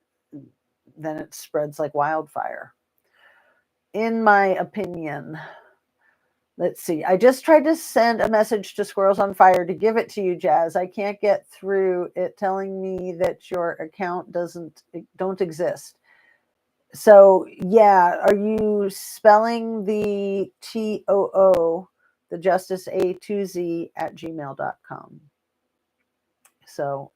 Speaker 1: then it spreads like wildfire, in my opinion. Let's see. I just tried to send a message to Squirrels on Fire to give it to you, Jazz. I can't get through it telling me that your account don't exist. So yeah, are you spelling the TOO, the Justice A2Z at gmail.com? So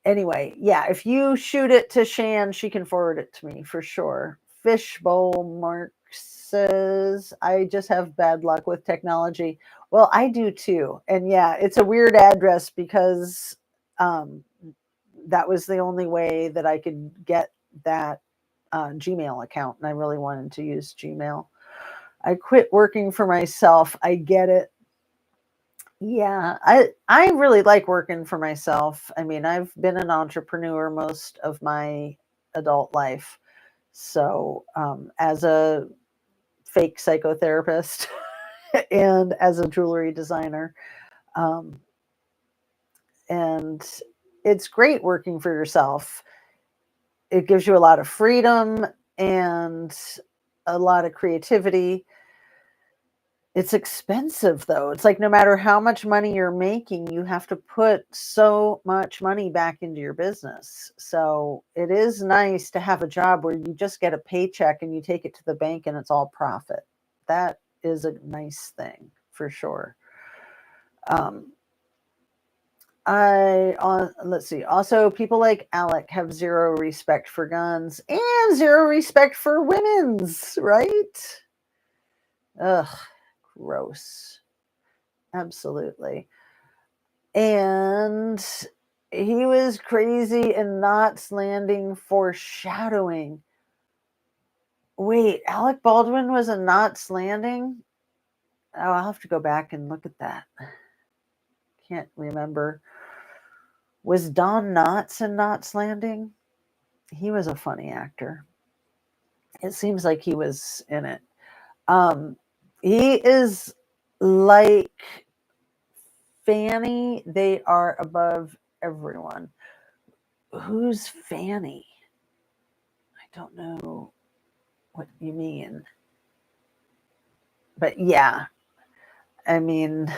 Speaker 1: anyway, yeah, if you shoot it to Shan, she can forward it to me for sure. Fishbowl Mark says, I just have bad luck with technology. Well, I do too. And yeah, it's a weird address because that was the only way that I could get that Gmail account. And I really wanted to use Gmail. I quit working for myself. I get it. Yeah, I really like working for myself. I mean, I've been an entrepreneur most of my adult life. So, as a fake psychotherapist and as a jewelry designer, and it's great working for yourself. It gives you a lot of freedom and a lot of creativity. It's expensive, though. It's like no matter how much money you're making, you have to put so much money back into your business. So it is nice to have a job where you just get a paycheck and you take it to the bank and it's all profit. That is a nice thing for sure. Let's see. Also, people like Alec have zero respect for guns and zero respect for women's, right? Ugh. Gross. Absolutely. And He was crazy in Knots Landing foreshadowing. Wait, Alec Baldwin was in Knots Landing? Oh, I'll have to go back and look at that. Can't remember. Was Don Knotts in Knots Landing? He was a funny actor. It seems like he was in it. He is like Fanny. They are above everyone. Who's Fanny? I don't know what you mean. But yeah, I mean,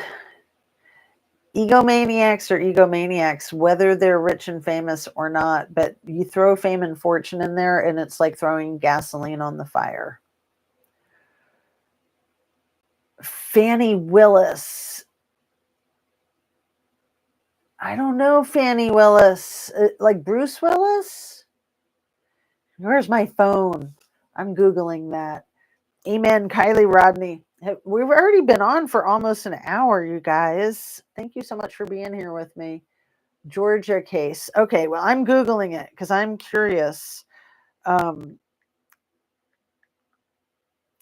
Speaker 1: egomaniacs are egomaniacs, whether they're rich and famous or not. But you throw fame and fortune in there, and it's like throwing gasoline on the fire. Fannie Willis. I don't know Fannie Willis. Like Bruce Willis? Where's my phone? I'm Googling that. Amen, Kylie Rodney. We've already been on for almost an hour, you guys. Thank you so much for being here with me. Georgia case. Okay, well, I'm Googling it because I'm curious.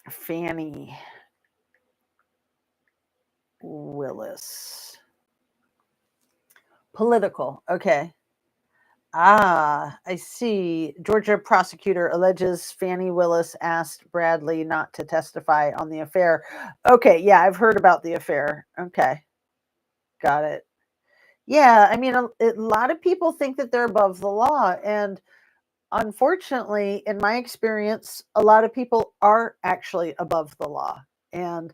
Speaker 1: Fannie Willis. Political. Okay. I see. Georgia prosecutor alleges Fannie Willis asked Bradley not to testify on the affair. Okay, yeah, I've heard about the affair. Okay, got it. Yeah, I mean, a lot of people think that they're above the law. And unfortunately, in my experience, a lot of people are actually above the law. And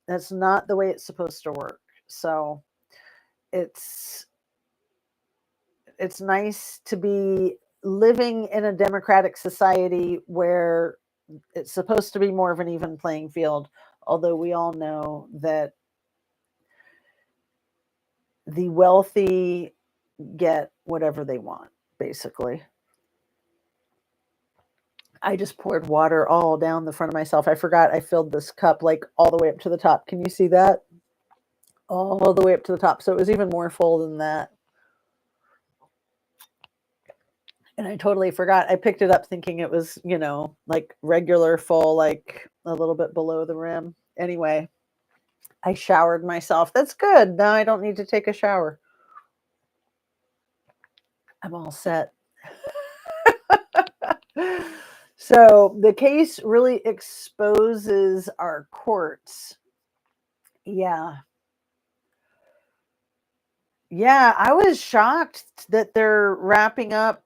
Speaker 1: that's not the way it's supposed to work. So it's nice to be living in a democratic society where it's supposed to be more of an even playing field, although we all know that the wealthy get whatever they want, basically. I just poured water all down the front of myself. I forgot I filled this cup like all the way up to the top. Can you see that? All the way up to the top. So it was even more full than that. And I totally forgot. I picked it up thinking it was, like regular full, like a little bit below the rim. Anyway, I showered myself. That's good. Now I don't need to take a shower. I'm all set. So the case really exposes our courts. Yeah. Yeah, I was shocked that they're wrapping up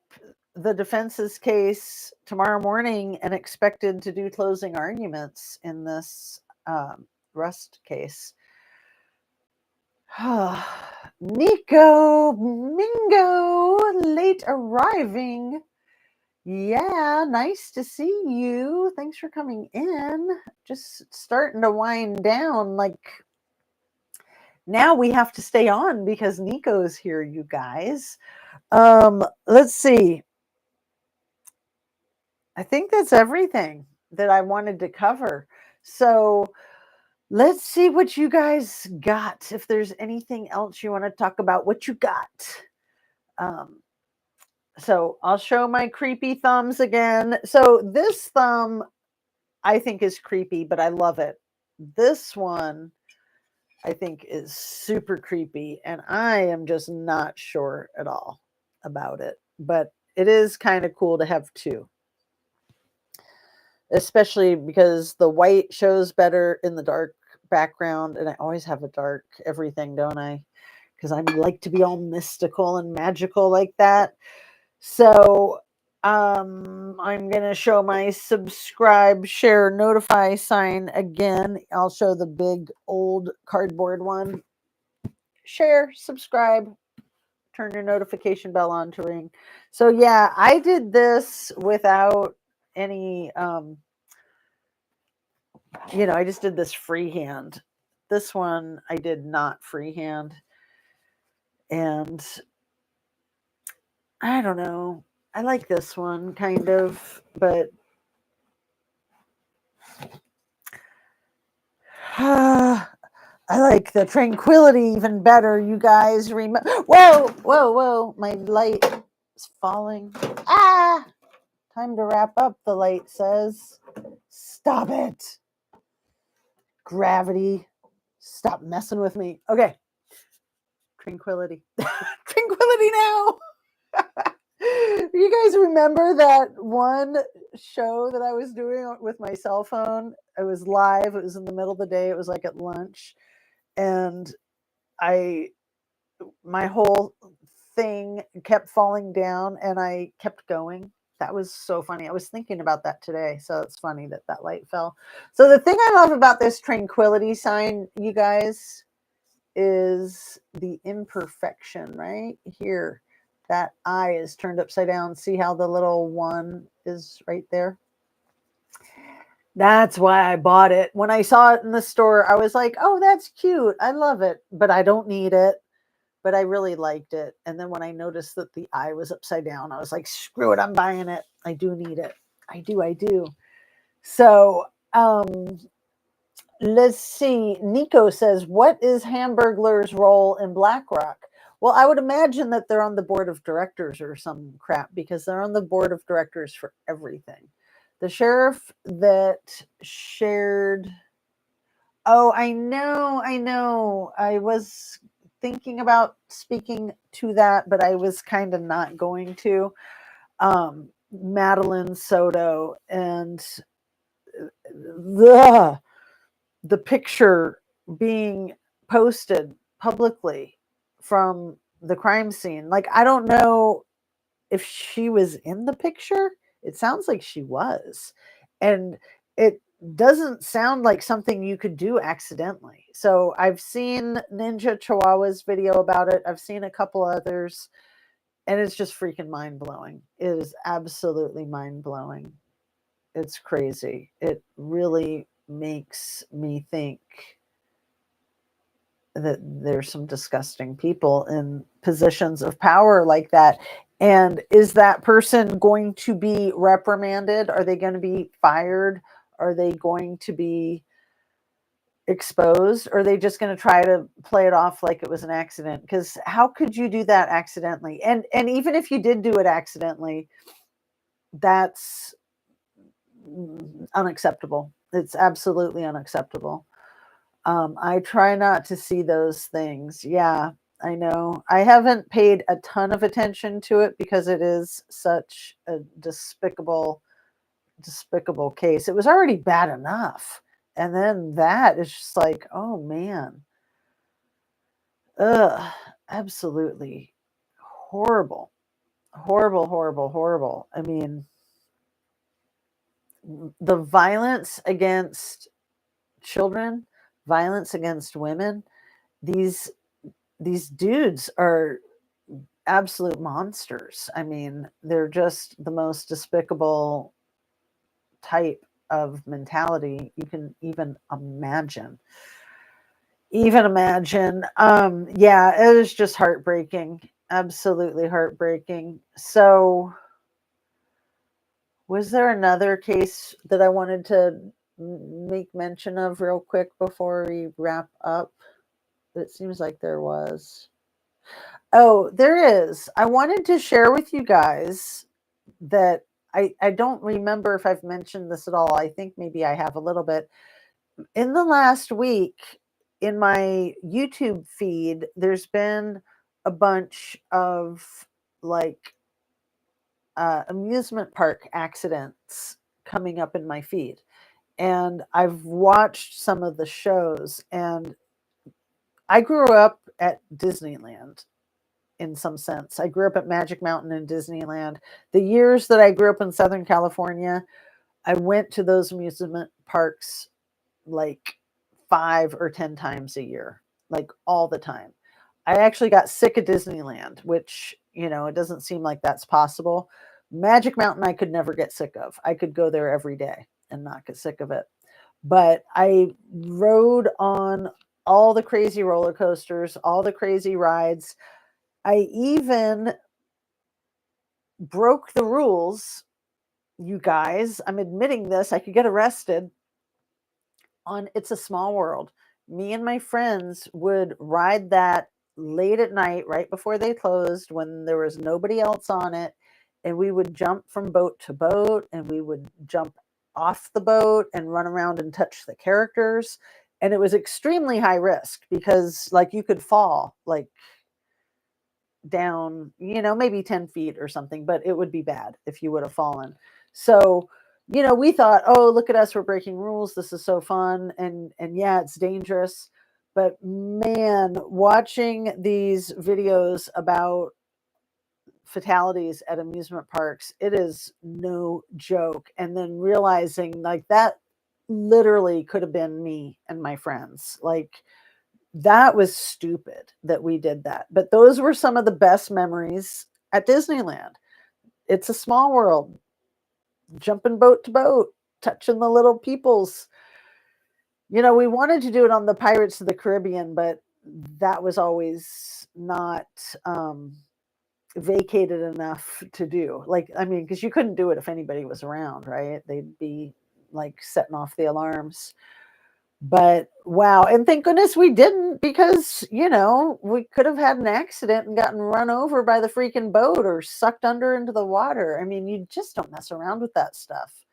Speaker 1: the defense's case tomorrow morning and expected to do closing arguments in this Rust case. Nico Mingo, late arriving. Yeah, nice to see you. Thanks for coming in. Just starting to wind down. Like, now we have to stay on because Nico's here, you guys. Let's see. I think that's everything that I wanted to cover. So let's see what you guys got. If there's anything else you want to talk about, what you got. So I'll show my creepy thumbs again. So this thumb I think is creepy, but I love it. This one I think is super creepy, and I am just not sure at all about it. But it is kind of cool to have two, especially because the white shows better in the dark background, and I always have a dark everything, don't I? Because I like to be all mystical and magical like that. So I'm going to show my subscribe, share, notify sign again. I'll show the big old cardboard one. Share, subscribe, turn your notification bell on to ring. So yeah, I did this without any, I just did this freehand. This one I did not freehand. And I don't know. I like this one kind of, but I like the tranquility even better. You guys remember? Whoa, whoa, whoa! My light is falling. Ah! Time to wrap up. The light says, "Stop it, gravity! Stop messing with me." Okay, tranquility, tranquility now. You guys remember that one show that I was doing with my cell phone? It was live. It was in the middle of the day. It was like at lunch, and my whole thing kept falling down, and I kept going. That was so funny. I was thinking about that today, so it's funny that that light fell. So the thing I love about this tranquility sign, you guys, is the imperfection right here. That eye is turned upside down. See how the little one is right there? That's why I bought it. When I saw it in the store, I was like, oh, that's cute. I love it, but I don't need it. But I really liked it. And then when I noticed that the eye was upside down, I was like, screw it, I'm buying it. I do need it. I do. So let's see. Nico says, what is Hamburglar's role in BlackRock? Well, I would imagine that they're on the board of directors or some crap, because they're on the board of directors for everything. The sheriff that shared. Oh, I know. I was thinking about speaking to that, but I was kind of not going to. Madeline Soto and the picture being posted publicly from the crime scene. Like, I don't know if she was in the picture. It sounds like she was. And it doesn't sound like something you could do accidentally. So I've seen Ninja Chihuahua's video about it. I've seen a couple others, and it's just freaking mind blowing. It is absolutely mind blowing. It's crazy. It really makes me think that there's some disgusting people in positions of power like that. And is that person going to be reprimanded? Are they going to be fired? Are they going to be exposed? Or are they just going to try to play it off like it was an accident? Because how could you do that accidentally? And even if you did do it accidentally, that's unacceptable. It's absolutely unacceptable. I try not to see those things. Yeah, I know. I haven't paid a ton of attention to it because it is such a despicable case. It was already bad enough. And then that is just like, oh man. Ugh, absolutely horrible. Horrible. I mean, the violence against children, violence against women, these dudes are absolute monsters. I mean, they're just the most despicable type of mentality you can even imagine. Yeah, it was just heartbreaking. Absolutely heartbreaking. So, was there another case that I wanted to make mention of real quick before we wrap up? It seems like there was. Oh, there is. I wanted to share with you guys that I don't remember if I've mentioned this at all. I think maybe I have a little bit. In the last week, in my YouTube feed, there's been a bunch of like amusement park accidents coming up in my feed. And I've watched some of the shows, and I grew up at Disneyland in some sense. I grew up at Magic Mountain and Disneyland. The years that I grew up in Southern California, I went to those amusement parks like 5 or 10 times a year, like all the time. I actually got sick of Disneyland, which, it doesn't seem like that's possible. Magic Mountain, I could never get sick of. I could go there every day and not get sick of it. But I rode on all the crazy roller coasters, all the crazy rides. I even broke the rules, you guys. I'm admitting this. I could get arrested on It's a Small World. me and my friends would ride that late at night, right before they closed, when there was nobody else on it. And we would jump from boat to boat, and we would jump off the boat and run around and touch the characters. And it was extremely high risk because, like, you could fall, like, down, maybe 10 feet or something, but it would be bad if you would have fallen. So, we thought, oh, look at us, we're breaking rules. This is so fun. And yeah, it's dangerous. But man, watching these videos about fatalities at amusement parks, it is no joke. And then realizing, like, that literally could have been me and my friends. Like, that was stupid that we did that. But those were some of the best memories at Disneyland. It's a small world. Jumping boat to boat, touching the little peoples. We wanted to do it on the Pirates of the Caribbean, but that was always not vacated enough to do. Like, I mean, because you couldn't do it if anybody was around, right? They'd be like setting off the alarms. But wow. And thank goodness we didn't, because, we could have had an accident and gotten run over by the freaking boat or sucked under into the water. I mean, you just don't mess around with that stuff.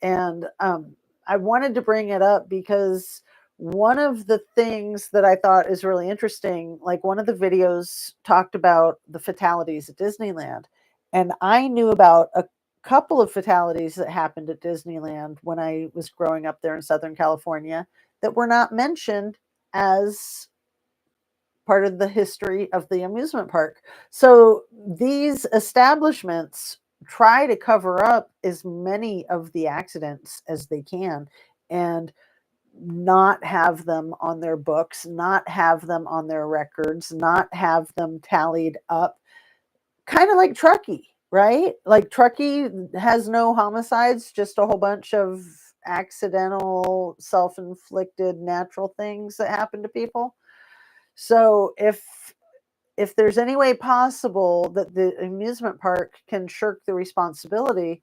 Speaker 1: And I wanted to bring it up because one of the things that I thought is really interesting, like, one of the videos talked about the fatalities at Disneyland. And I knew about a couple of fatalities that happened at Disneyland when I was growing up there in Southern California that were not mentioned as part of the history of the amusement park. So these establishments try to cover up as many of the accidents as they can and not have them on their books, not have them on their records, not have them tallied up. Kind of like Truckee, right? Like, Truckee has no homicides, just a whole bunch of accidental, self-inflicted natural things that happen to people. So if there's any way possible that the amusement park can shirk the responsibility,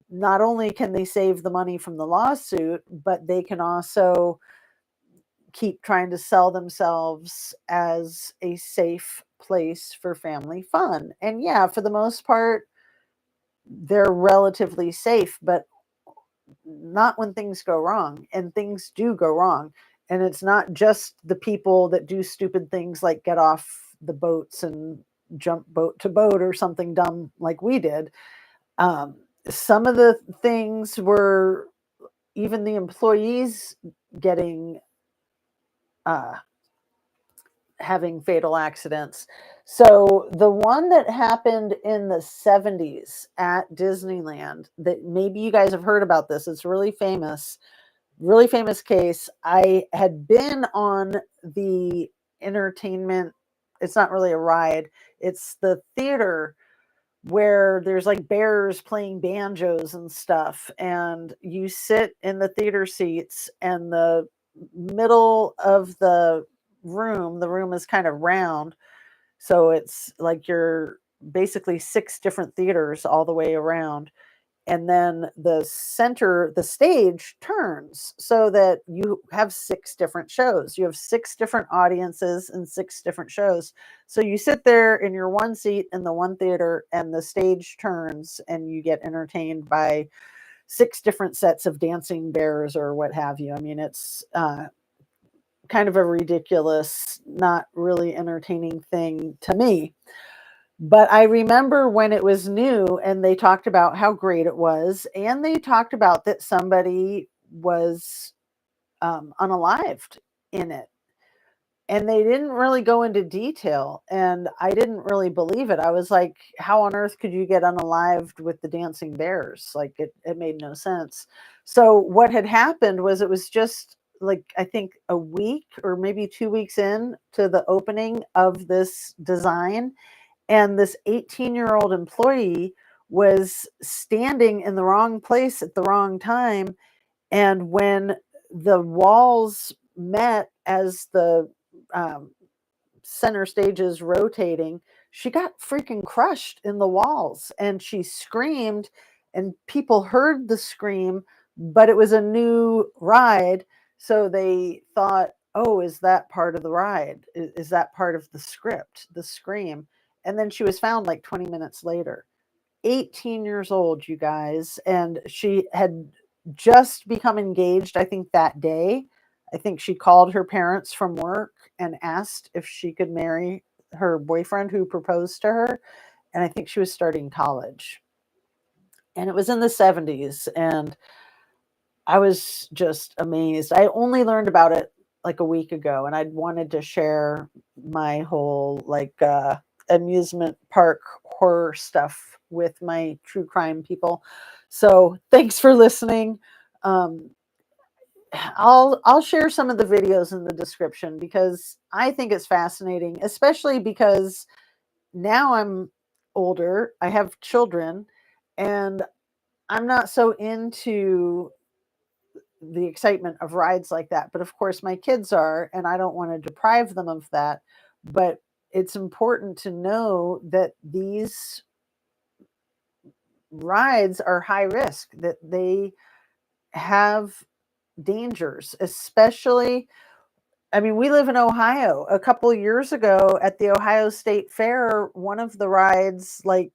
Speaker 1: not only can they save the money from the lawsuit, but they can also keep trying to sell themselves as a safe place for family fun. And yeah, for the most part, they're relatively safe, but not when things go wrong. And things do go wrong. And it's not just the people that do stupid things like get off the boats and jump boat to boat or something dumb like we did. Some of the things were even the employees getting having fatal accidents. So the one that happened in the 70s at Disneyland, that maybe you guys have heard about this, it's really famous case. I had been on the entertainment, it's not really a ride, it's the theater where there's like bears playing banjos and stuff, and you sit in the theater seats, and the middle of the room is kind of round, so it's like you're basically 6 different theaters all the way around. And then the stage turns so that you have 6 different shows. You have 6 different audiences and 6 different shows. So you sit there in your one seat in the one theater, and the stage turns, and you get entertained by 6 different sets of dancing bears or what have you. I mean, it's kind of a ridiculous, not really entertaining thing to me. But I remember when it was new and they talked about how great it was, and they talked about that somebody was unalived in it. And they didn't really go into detail, and I didn't really believe it. I was like, how on earth could you get unalived with the dancing bears? Like, it made no sense. So what had happened was, it was just like, I think a week or maybe 2 weeks in to the opening of this design, and this 18-year-old employee was standing in the wrong place at the wrong time. And when the walls met as the center stage is rotating, she got freaking crushed in the walls, and she screamed, and people heard the scream, but it was a new ride. So they thought, oh, is that part of the ride? Is that part of the script, the scream? And then she was found like 20 minutes later. 18 years old, you guys. And she had just become engaged, I think, that day. I think she called her parents from work and asked if she could marry her boyfriend who proposed to her. And I think she was starting college. And it was in the 70s. And I was just amazed. I only learned about it like a week ago, and I'd wanted to share my whole like amusement park horror stuff with my true crime people. So thanks for listening. Um, I'll share some of the videos in the description because I think it's fascinating, especially because now I'm older, I have children, and I'm not so into the excitement of rides like that. But of course, my kids are, and I don't want to deprive them of that. But it's important to know that these rides are high risk, that they have dangers, especially. I mean, we live in Ohio. A couple of years ago at the Ohio State Fair, one of the rides, like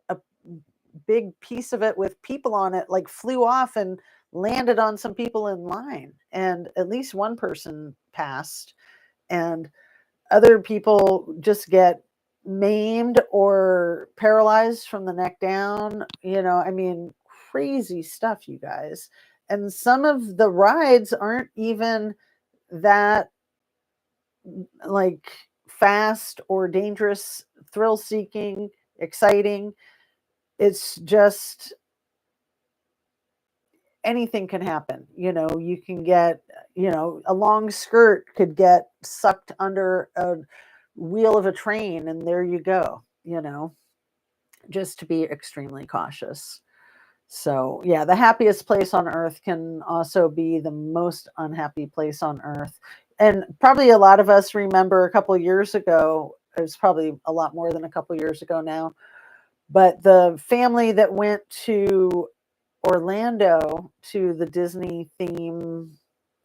Speaker 1: a big piece of it with people on it, like flew off and landed on some people in line. And at least one person passed. And other people just get maimed or paralyzed from the neck down. I mean, crazy stuff, you guys. And some of the rides aren't even that like fast or dangerous, thrill seeking, exciting. It's just anything can happen. You can get, a long skirt could get sucked under a wheel of a train, and there you go, just to be extremely cautious. So, yeah, the happiest place on earth can also be the most unhappy place on earth. And probably a lot of us remember a couple of years ago, it was probably a lot more than a couple of years ago now, but the family that went to Orlando to the Disney theme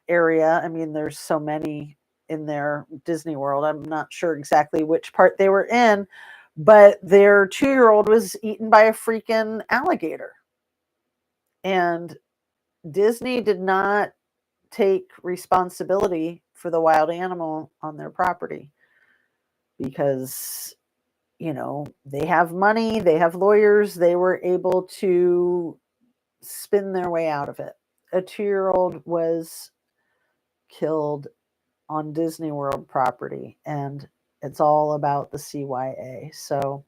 Speaker 1: area. I mean, there's so many in their Disney World. I'm not sure exactly which part they were in, but their 2-year-old was eaten by a freaking alligator. And Disney did not take responsibility for the wild animal on their property because, they have money, they have lawyers, they were able to spin their way out of it. A 2-year-old was killed on Disney World property, and it's all about the CYA. So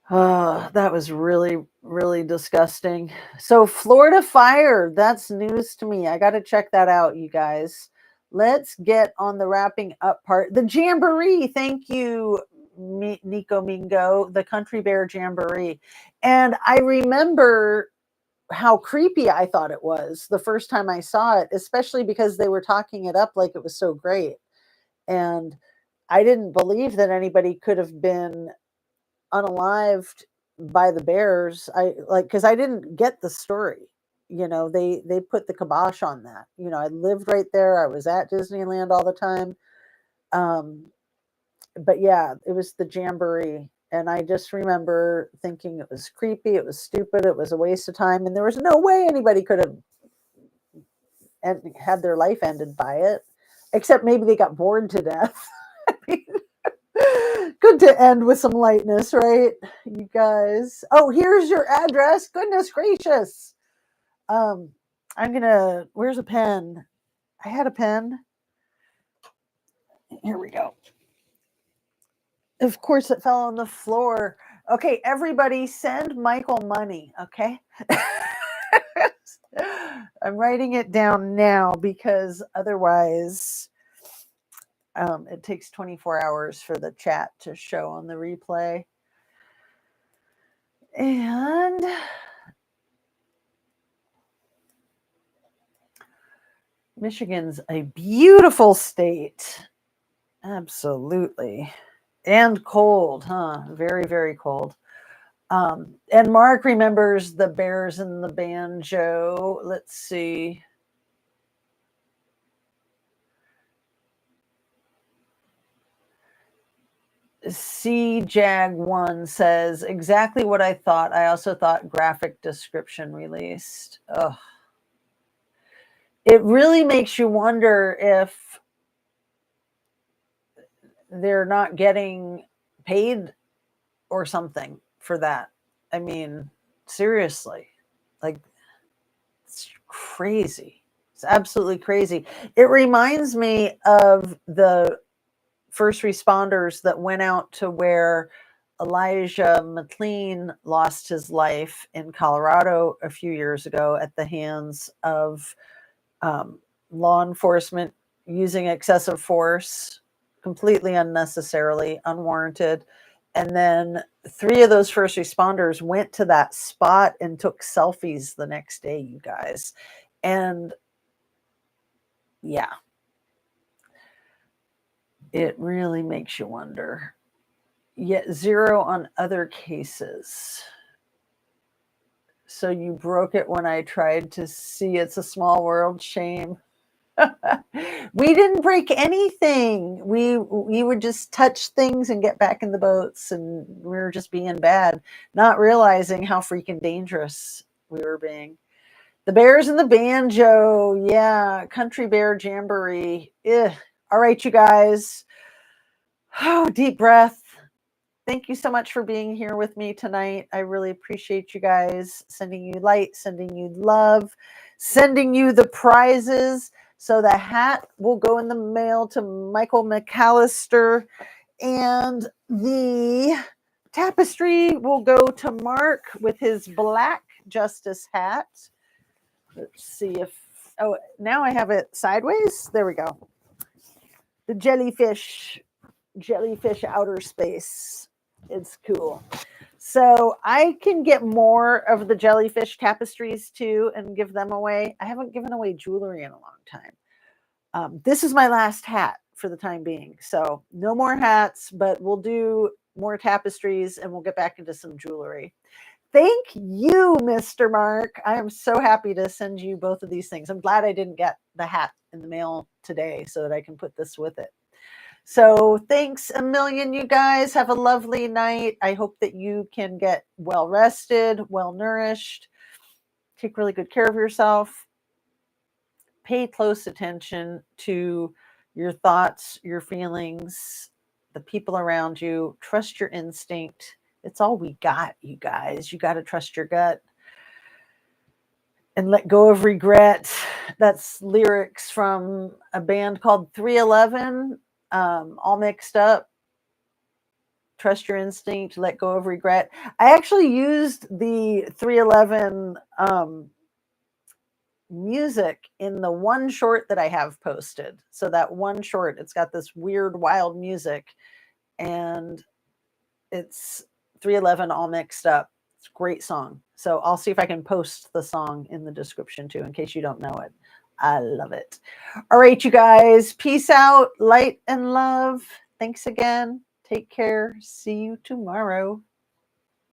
Speaker 1: that was really, really disgusting. So Florida fire, that's news to me. I got to check that out, you guys. Let's get on the wrapping up part. The Jamboree, thank you, Nico Mingo, the Country Bear Jamboree. And I remember how creepy I thought it was the first time I saw it, especially because they were talking it up like it was so great. And I didn't believe that anybody could have been unalived by the bears. Because I didn't get the story. They put the kibosh on that. I lived right there. I was at Disneyland all the time. But yeah, it was the Jamboree. And I just remember thinking it was creepy, it was stupid, it was a waste of time, and there was no way anybody could have had their life ended by it, except maybe they got bored to death. Good to end with some lightness, right, you guys? Oh, here's your address. Goodness gracious. Where's a pen? I had a pen. Here we go. Of course, it fell on the floor. Okay, everybody send Michael money, okay? I'm writing it down now because otherwise it takes 24 hours for the chat to show on the replay. And Michigan's a beautiful state. Absolutely. And cold, huh? Very, very cold. And Mark remembers the Bears and the Banjo. Let's see. CJAG1 says, exactly what I thought. I also thought graphic description released. Ugh. It really makes you wonder if they're not getting paid or something for that. I mean, seriously, like, it's crazy. It's absolutely crazy. It reminds me of the first responders that went out to where Elijah McLean lost his life in Colorado a few years ago at the hands of law enforcement using excessive force, completely unnecessarily, unwarranted. And then 3 of those first responders went to that spot and took selfies the next day, you guys. And yeah, it really makes you wonder. Yet 0 on other cases. So you broke it when I tried to see It's a Small World. Shame. We didn't break anything. We would just touch things and get back in the boats, and we were just being bad, not realizing how freaking dangerous we were being. The Bears and the Banjo. Yeah, Country Bear Jamboree. Ugh. All right, you guys. Oh, deep breath. Thank you so much for being here with me tonight. I really appreciate you guys. Sending you light, sending you love, sending you the prizes. So the hat will go in the mail to Michael McAllister, and the tapestry will go to Mark with his Black Justice hat. Let's see if, oh, now I have it sideways. There we go. The jellyfish outer space. It's cool. So I can get more of the jellyfish tapestries too and give them away. I haven't given away jewelry in a long time. This is my last hat for the time being. So no more hats, but we'll do more tapestries and we'll get back into some jewelry. Thank you, Mr. Mark. I am so happy to send you both of these things. I'm glad I didn't get the hat in the mail today so that I can put this with it. So thanks a million, you guys. Have a lovely night. I hope that you can get well rested, well nourished, take really good care of yourself, pay close attention to your thoughts, your feelings, the people around you. Trust your instinct. It's all we got, you guys. You got to trust your gut and let go of regret. That's lyrics from a band called 311. All mixed up. Trust your instinct, let go of regret. I actually used the 311 music in the one short that I have posted. So that one short, it's got this weird, wild music, and it's 311 all mixed up. It's a great song. So I'll see if I can post the song in the description too, in case you don't know it. I love it. All right, you guys. Peace out, light and love. Thanks again. Take care. See you tomorrow.